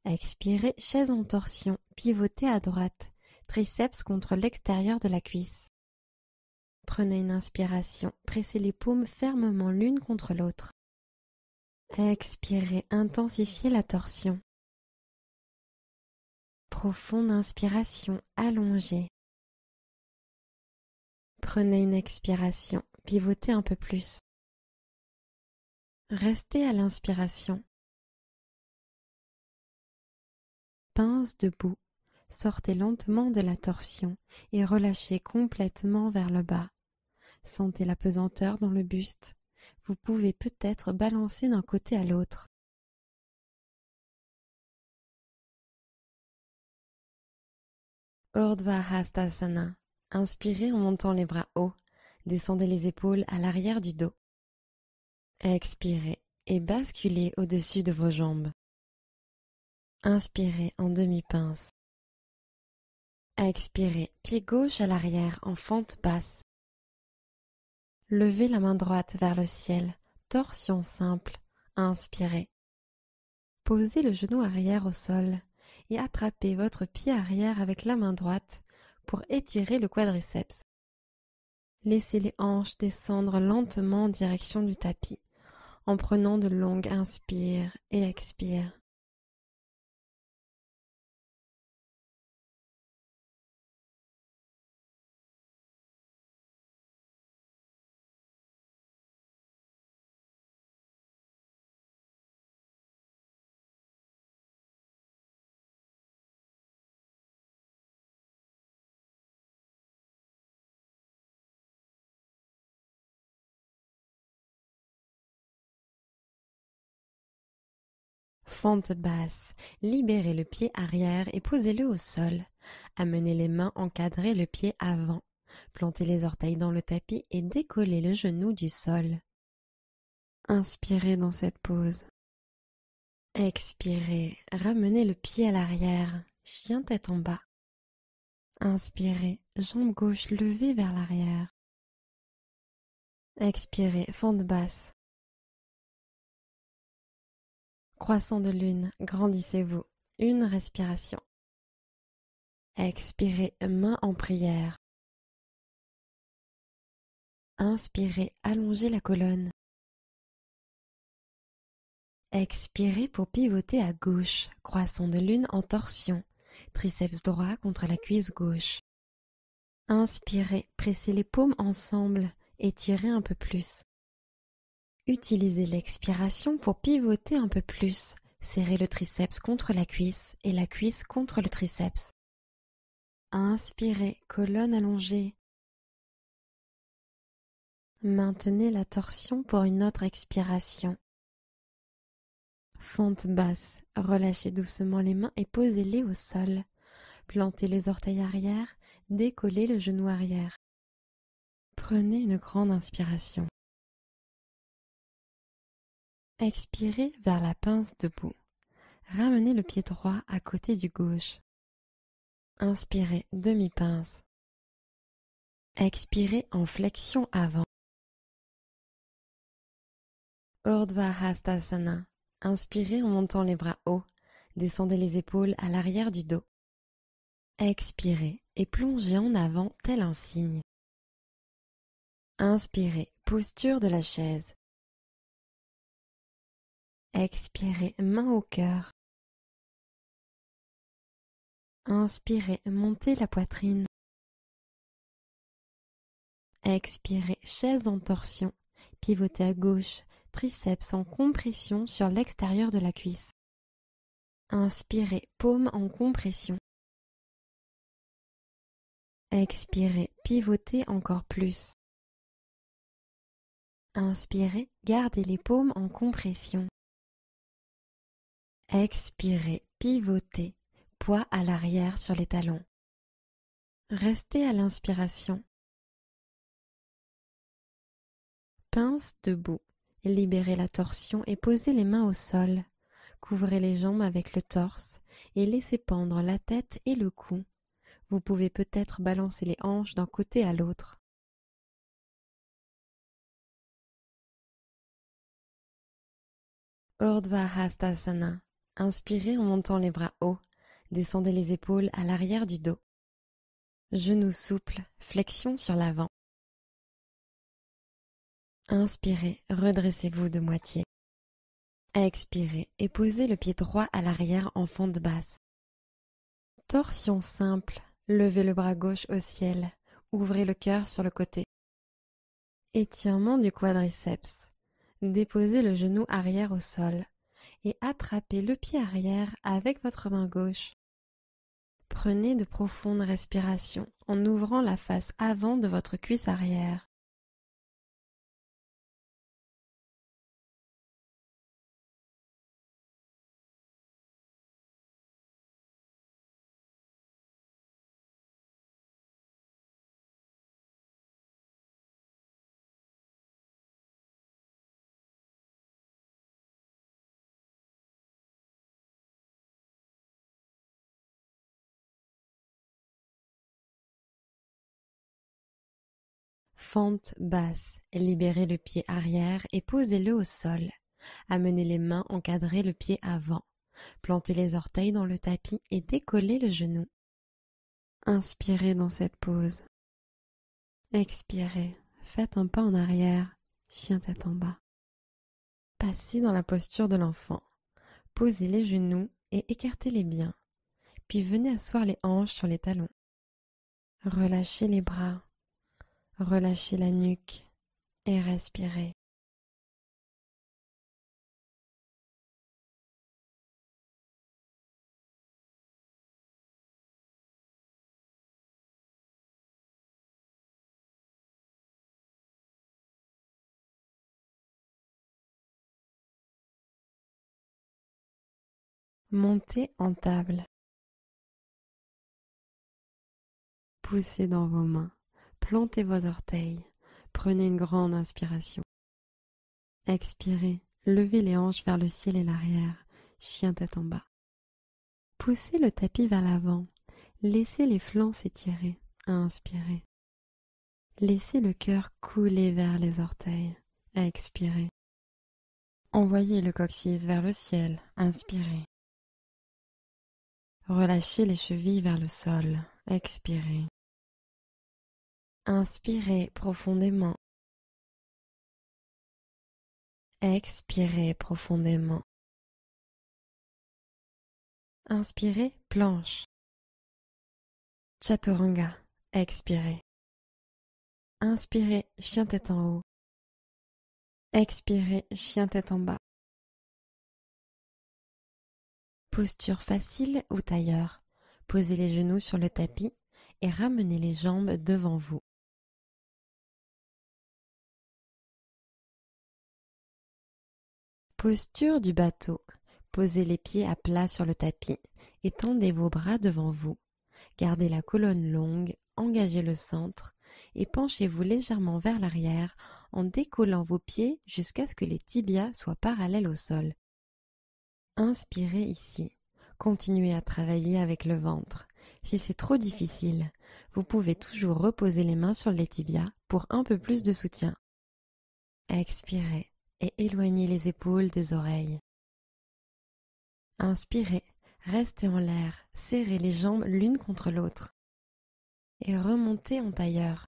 Expirez, chaise en torsion, pivotez à droite, triceps contre l'extérieur de la cuisse. Prenez une inspiration, pressez les paumes fermement l'une contre l'autre. Expirez, intensifiez la torsion. Profonde inspiration, allongez. Prenez une expiration, pivotez un peu plus. Restez à l'inspiration. Pince debout, sortez lentement de la torsion et relâchez complètement vers le bas. Sentez la pesanteur dans le buste. Vous pouvez peut-être balancer d'un côté à l'autre. Urdhva Hastasana. Inspirez en montant les bras hauts. Descendez les épaules à l'arrière du dos. Expirez et basculez au-dessus de vos jambes. Inspirez en demi-pince. Expirez, pied gauche à l'arrière en fente basse. Levez la main droite vers le ciel, torsion simple. Inspirez. Posez le genou arrière au sol et attrapez votre pied arrière avec la main droite pour étirer le quadriceps. Laissez les hanches descendre lentement en direction du tapis en prenant de longues inspires et expires. Fente basse. Libérez le pied arrière et posez-le au sol. Amenez les mains encadrer le pied avant. Plantez les orteils dans le tapis et décollez le genou du sol. Inspirez dans cette pose. Expirez. Ramenez le pied à l'arrière. Chien tête en bas. Inspirez. Jambe gauche levée vers l'arrière. Expirez. Fente basse. Croissant de lune. Grandissez-vous. Une respiration. Expirez. Main en prière. Inspirez. Allongez la colonne. Expirez pour pivoter à gauche, croissant de lune en torsion, triceps droit contre la cuisse gauche. Inspirez, pressez les paumes ensemble, étirez un peu plus. Utilisez l'expiration pour pivoter un peu plus, serrez le triceps contre la cuisse et la cuisse contre le triceps. Inspirez, colonne allongée. Maintenez la torsion pour une autre expiration. Fente basse, relâchez doucement les mains et posez-les au sol. Plantez les orteils arrière, décollez le genou arrière. Prenez une grande inspiration. Expirez vers la pince debout. Ramenez le pied droit à côté du gauche. Inspirez, demi-pince. Expirez en flexion avant. Urdhva Hastasana. Inspirez en montant les bras hauts. Descendez les épaules à l'arrière du dos. Expirez et plongez en avant tel un cygne. Inspirez, posture de la chaise. Expirez, main au cœur. Inspirez, montez la poitrine. Expirez, chaise en torsion. Pivotez à gauche, triceps en compression sur l'extérieur de la cuisse. Inspirez, paume en compression. Expirez, pivotez encore plus. Inspirez, gardez les paumes en compression. Expirez, pivotez, poids à l'arrière sur les talons. Restez à l'inspiration. Pince debout. Libérez la torsion et posez les mains au sol. Couvrez les jambes avec le torse et laissez pendre la tête et le cou. Vous pouvez peut-être balancer les hanches d'un côté à l'autre. Urdhva Hastasana. Inspirez en montant les bras hauts. Descendez les épaules à l'arrière du dos. Genoux souples, flexion sur l'avant. Inspirez, redressez-vous de moitié. Expirez et posez le pied droit à l'arrière en fente basse. Torsion simple, levez le bras gauche au ciel, ouvrez le cœur sur le côté. Étirement du quadriceps. Déposez le genou arrière au sol et attrapez le pied arrière avec votre main gauche. Prenez de profondes respirations en ouvrant la face avant de votre cuisse arrière. Fente basse, libérez le pied arrière et posez-le au sol. Amenez les mains encadrer le pied avant. Plantez les orteils dans le tapis et décollez le genou. Inspirez dans cette pose. Expirez, faites un pas en arrière, chien tête en bas. Passez dans la posture de l'enfant. Posez les genoux et écartez-les bien. Puis venez asseoir les hanches sur les talons. Relâchez les bras. Relâchez la nuque et respirez. Montez en table. Poussez dans vos mains. Plantez vos orteils. Prenez une grande inspiration. Expirez. Levez les hanches vers le ciel et l'arrière. Chien tête en bas. Poussez le tapis vers l'avant. Laissez les flancs s'étirer. Inspirez. Laissez le cœur couler vers les orteils. Expirez. Envoyez le coccyx vers le ciel. Inspirez. Relâchez les chevilles vers le sol. Expirez. Inspirez profondément. Expirez profondément. Inspirez, planche. Chaturanga. Expirez. Inspirez, chien tête en haut. Expirez, chien tête en bas. Posture facile ou tailleur. Posez les genoux sur le tapis et ramenez les jambes devant vous. Posture du bateau. Posez les pieds à plat sur le tapis et tendez vos bras devant vous. Gardez la colonne longue, engagez le centre et penchez-vous légèrement vers l'arrière en décollant vos pieds jusqu'à ce que les tibias soient parallèles au sol. Inspirez ici. Continuez à travailler avec le ventre. Si c'est trop difficile, vous pouvez toujours reposer les mains sur les tibias pour un peu plus de soutien. Expirez et éloignez les épaules des oreilles. Inspirez, restez en l'air, serrez les jambes l'une contre l'autre. Et remontez en tailleur.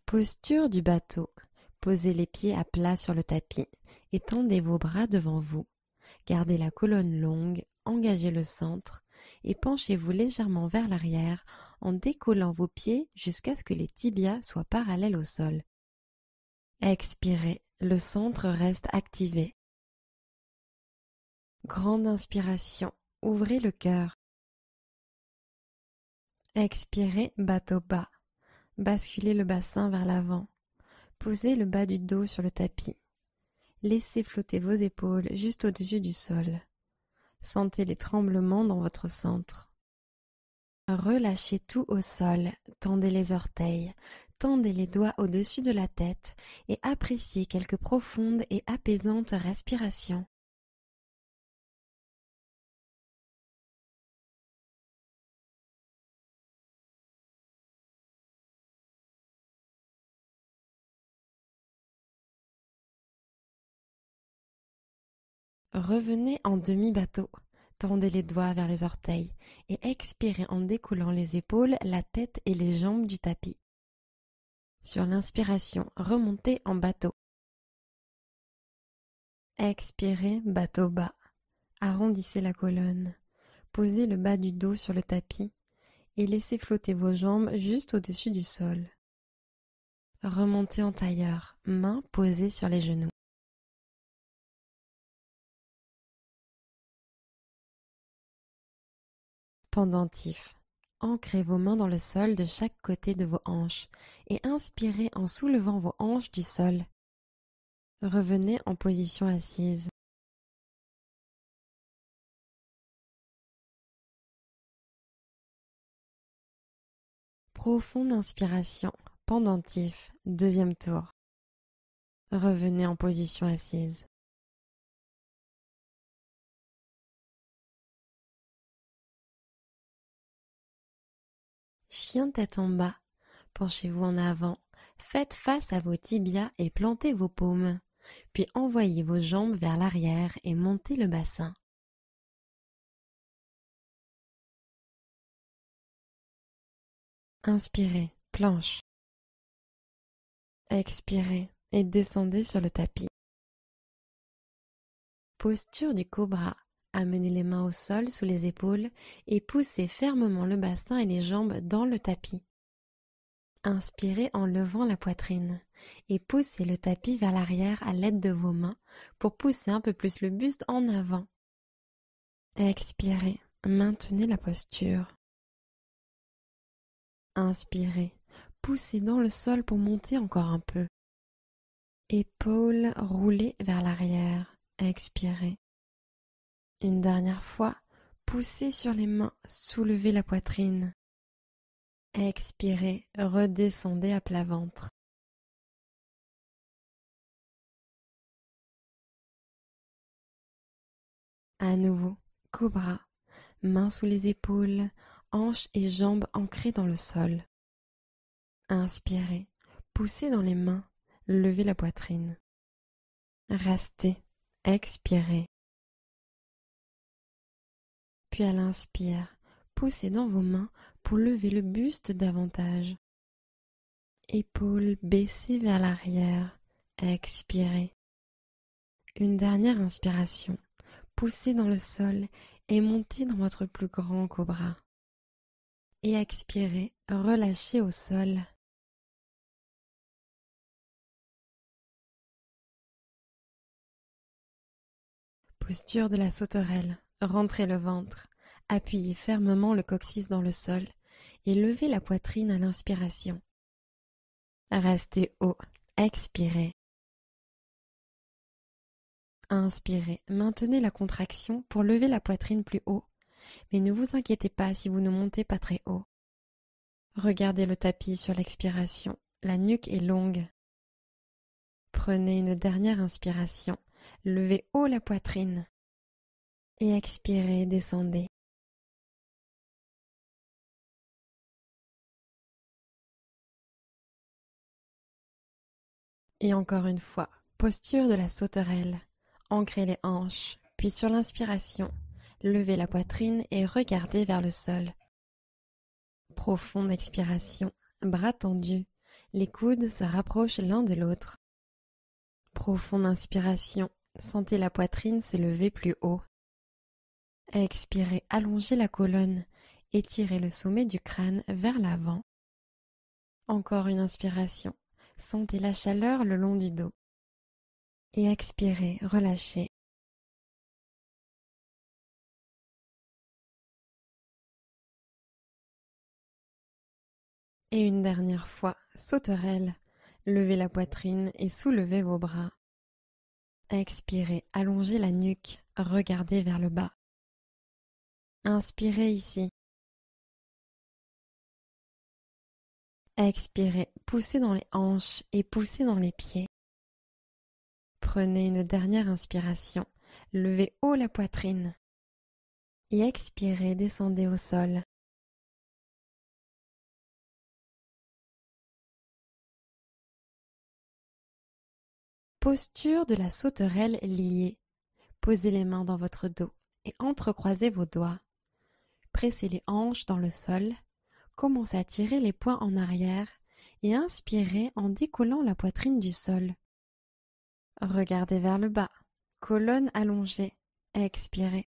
Posture du bateau. Posez les pieds à plat sur le tapis et tendez vos bras devant vous. Gardez la colonne longue, engagez le centre et penchez-vous légèrement vers l'arrière en décollant vos pieds jusqu'à ce que les tibias soient parallèles au sol. Expirez, le centre reste activé. Grande inspiration, ouvrez le cœur. Expirez, bateau bas. Basculez le bassin vers l'avant. Posez le bas du dos sur le tapis. Laissez flotter vos épaules juste au-dessus du sol. Sentez les tremblements dans votre centre. Relâchez tout au sol, tendez les orteils, tendez les doigts au-dessus de la tête et appréciez quelques profondes et apaisantes respirations. Revenez en demi-bateau. Tendez les doigts vers les orteils et expirez en découlant les épaules, la tête et les jambes du tapis. Sur l'inspiration, remontez en bateau. Expirez, bateau bas. Arrondissez la colonne. Posez le bas du dos sur le tapis et laissez flotter vos jambes juste au-dessus du sol. Remontez en tailleur, mains posées sur les genoux. Pendentif. Ancrez vos mains dans le sol de chaque côté de vos hanches et inspirez en soulevant vos hanches du sol. Revenez en position assise. Profonde inspiration, pendentif, deuxième tour. Revenez en position assise. Chien tête en bas, penchez-vous en avant, faites face à vos tibias et plantez vos paumes, puis envoyez vos jambes vers l'arrière et montez le bassin. Inspirez, planche. Expirez et descendez sur le tapis. Posture du cobra. Amenez les mains au sol sous les épaules et poussez fermement le bassin et les jambes dans le tapis. Inspirez en levant la poitrine et poussez le tapis vers l'arrière à l'aide de vos mains pour pousser un peu plus le buste en avant. Expirez, maintenez la posture. Inspirez, poussez dans le sol pour monter encore un peu. Épaules roulées vers l'arrière, expirez. Une dernière fois, poussez sur les mains, soulevez la poitrine. Expirez, redescendez à plat ventre. À nouveau, cobra, mains sous les épaules, hanches et jambes ancrées dans le sol. Inspirez, poussez dans les mains, levez la poitrine. Restez, expirez. Puis à l'inspire, poussez dans vos mains pour lever le buste davantage. Épaules baissées vers l'arrière, expirez. Une dernière inspiration, poussez dans le sol et montez dans votre plus grand cobra. Et expirez, relâchez au sol. Posture de la sauterelle, rentrez le ventre, appuyez fermement le coccyx dans le sol et levez la poitrine à l'inspiration. Restez haut, expirez. Inspirez, maintenez la contraction pour lever la poitrine plus haut, mais ne vous inquiétez pas si vous ne montez pas très haut. Regardez le tapis sur l'expiration, la nuque est longue. Prenez une dernière inspiration, levez haut la poitrine et expirez, descendez. Et encore une fois, posture de la sauterelle. Ancrez les hanches, puis sur l'inspiration, levez la poitrine et regardez vers le sol. Profonde expiration, bras tendus, les coudes se rapprochent l'un de l'autre. Profonde inspiration, sentez la poitrine se lever plus haut. Expirez, allongez la colonne, étirez le sommet du crâne vers l'avant. Encore une inspiration, sentez la chaleur le long du dos. Et expirez, relâchez. Et une dernière fois, sauterelle, levez la poitrine et soulevez vos bras. Expirez, allongez la nuque, regardez vers le bas. Inspirez ici. Expirez, poussez dans les hanches et poussez dans les pieds. Prenez une dernière inspiration, levez haut la poitrine. Et expirez, descendez au sol. Posture de la sauterelle liée. Posez les mains dans votre dos et entrecroisez vos doigts. Pressez les hanches dans le sol. Commencez à tirer les poings en arrière et inspirez en décollant la poitrine du sol. Regardez vers le bas, colonne allongée, expirez.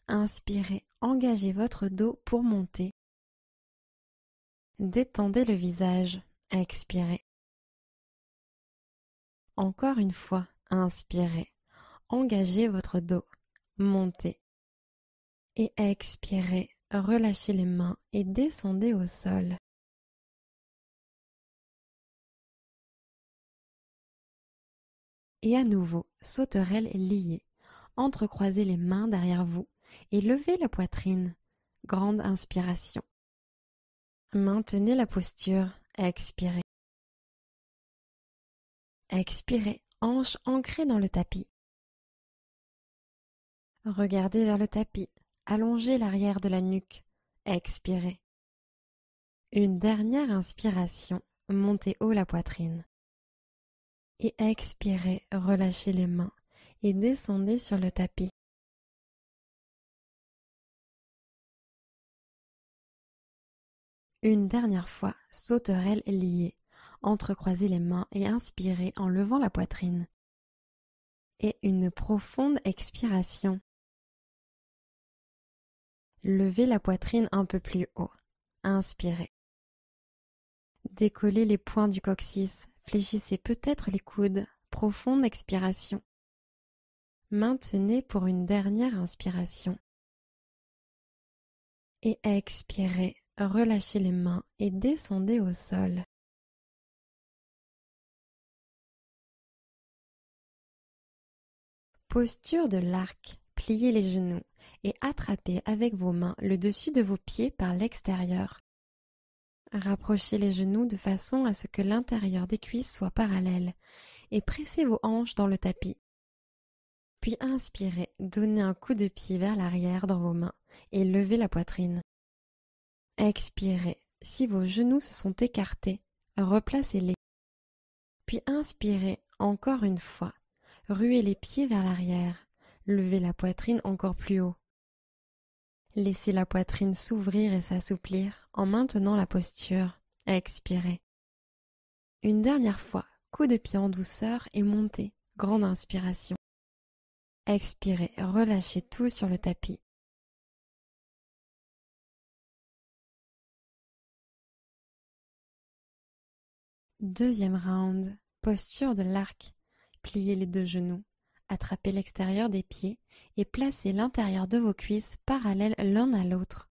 Inspirez, engagez votre dos pour monter. Détendez le visage, expirez. Encore une fois, inspirez, engagez votre dos, montez. Et expirez, relâchez les mains et descendez au sol. Et à nouveau, sauterelle liée. Entrecroisez les mains derrière vous et levez la poitrine. Grande inspiration. Maintenez la posture, expirez. Expirez, hanches ancrées dans le tapis. Regardez vers le tapis, allongez l'arrière de la nuque, expirez. Une dernière inspiration, montez haut la poitrine. Et expirez, relâchez les mains et descendez sur le tapis. Une dernière fois, sauterelle liée. Entrecroisez les mains et inspirez en levant la poitrine. Et une profonde expiration. Levez la poitrine un peu plus haut. Inspirez. Décollez les poings du coccyx. Fléchissez peut-être les coudes. Profonde expiration. Maintenez pour une dernière inspiration. Et expirez. relâchez les mains et descendez au sol. Posture de l'arc. Pliez les genoux et attrapez avec vos mains le dessus de vos pieds par l'extérieur. Rapprochez les genoux de façon à ce que l'intérieur des cuisses soit parallèle et pressez vos hanches dans le tapis. Puis inspirez, donnez un coup de pied vers l'arrière dans vos mains et levez la poitrine. Expirez. Si vos genoux se sont écartés, replacez-les. Puis inspirez encore une fois. Ruez les pieds vers l'arrière. Levez la poitrine encore plus haut. Laissez la poitrine s'ouvrir et s'assouplir en maintenant la posture. Expirez. Une dernière fois, coup de pied en douceur et montez. Grande inspiration. Expirez, relâchez tout sur le tapis. Deuxième round, posture de l'arc. Pliez les deux genoux, attrapez l'extérieur des pieds et placez l'intérieur de vos cuisses parallèles l'un à l'autre.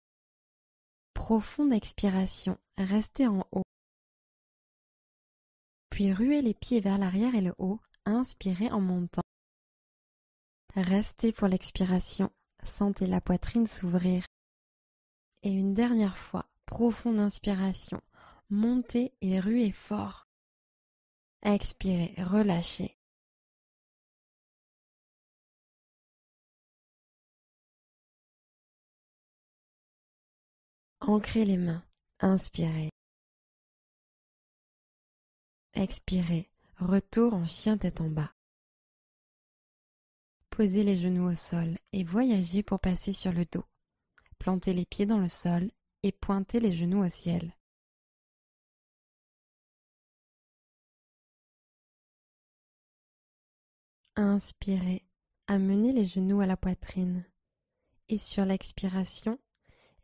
Profonde expiration, restez en haut. Puis ruez les pieds vers l'arrière et le haut, inspirez en montant. Restez pour l'expiration, sentez la poitrine s'ouvrir. Et une dernière fois, profonde inspiration, montez et ruez fort. Expirez, relâchez. Ancrez les mains, inspirez. Expirez, retour en chien tête en bas. Posez les genoux au sol et voyagez pour passer sur le dos. Plantez les pieds dans le sol et pointez les genoux au ciel. Inspirez, amenez les genoux à la poitrine. Et sur l'expiration,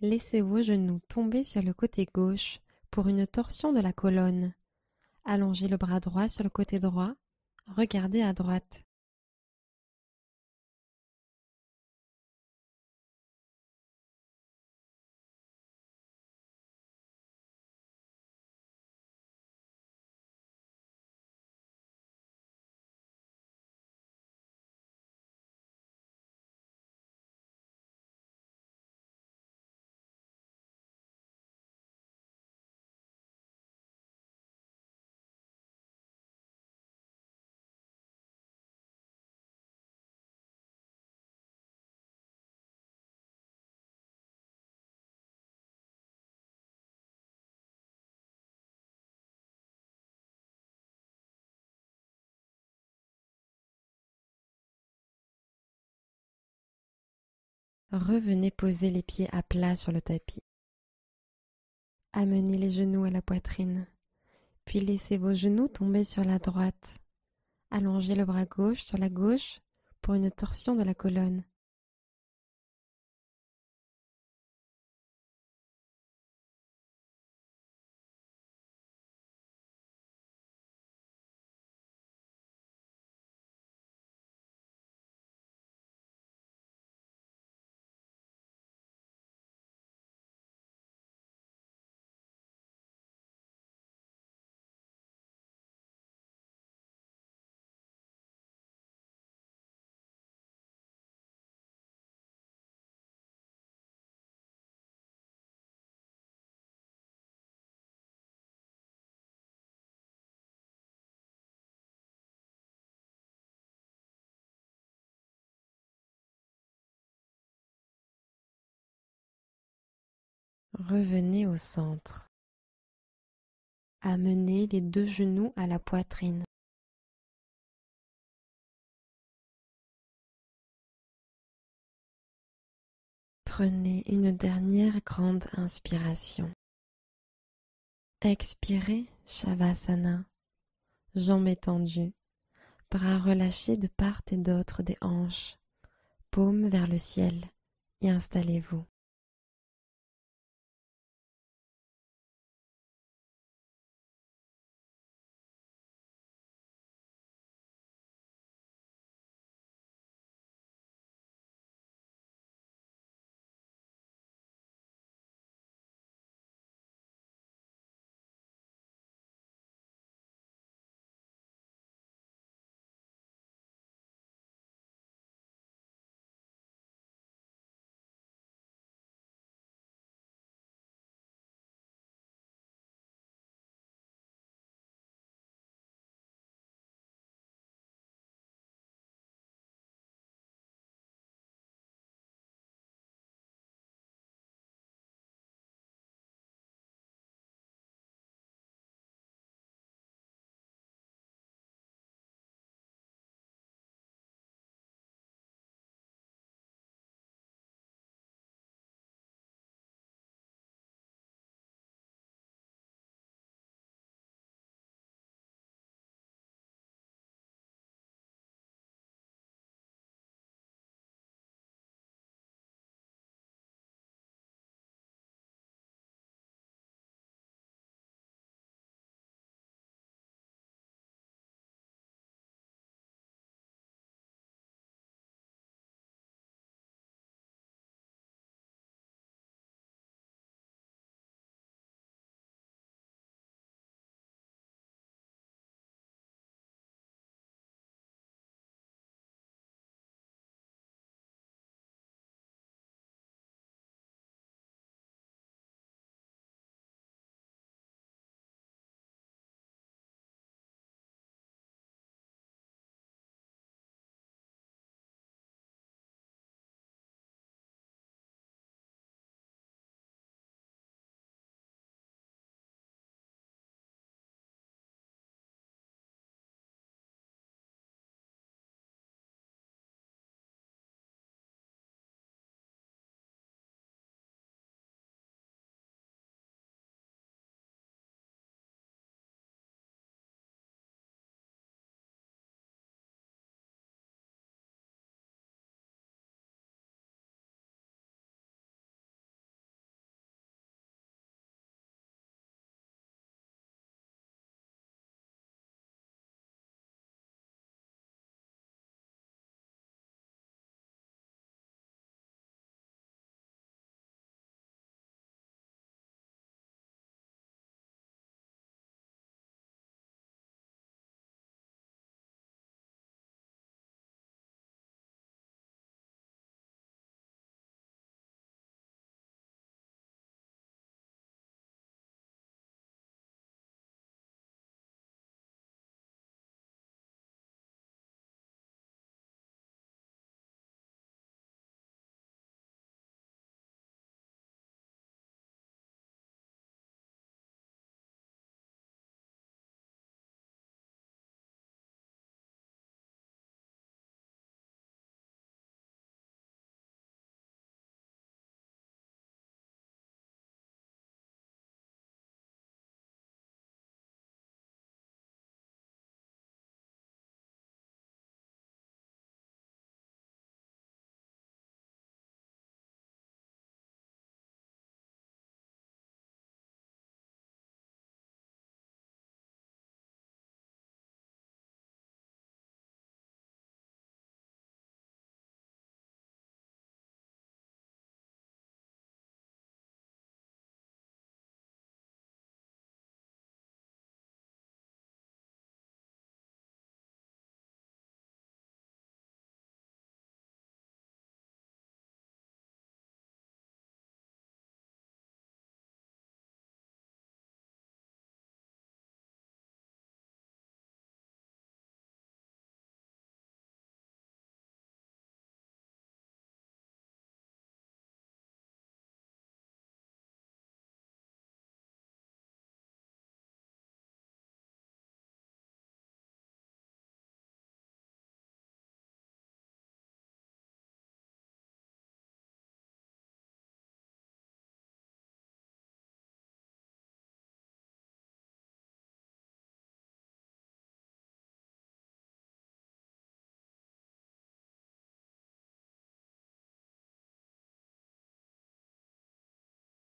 laissez vos genoux tomber sur le côté gauche pour une torsion de la colonne. Allongez le bras droit sur le côté droit. Regardez à droite. Revenez poser les pieds à plat sur le tapis. Amenez les genoux à la poitrine, puis laissez vos genoux tomber sur la droite. Allongez le bras gauche sur la gauche pour une torsion de la colonne. Revenez au centre. Amenez les deux genoux à la poitrine. Prenez une dernière grande inspiration. Expirez, Shavasana. Jambes étendues, bras relâchés de part et d'autre des hanches, paumes vers le ciel et installez-vous.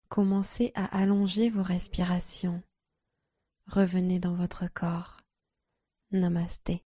Commencez à allonger vos respirations. Revenez dans votre corps. Namasté.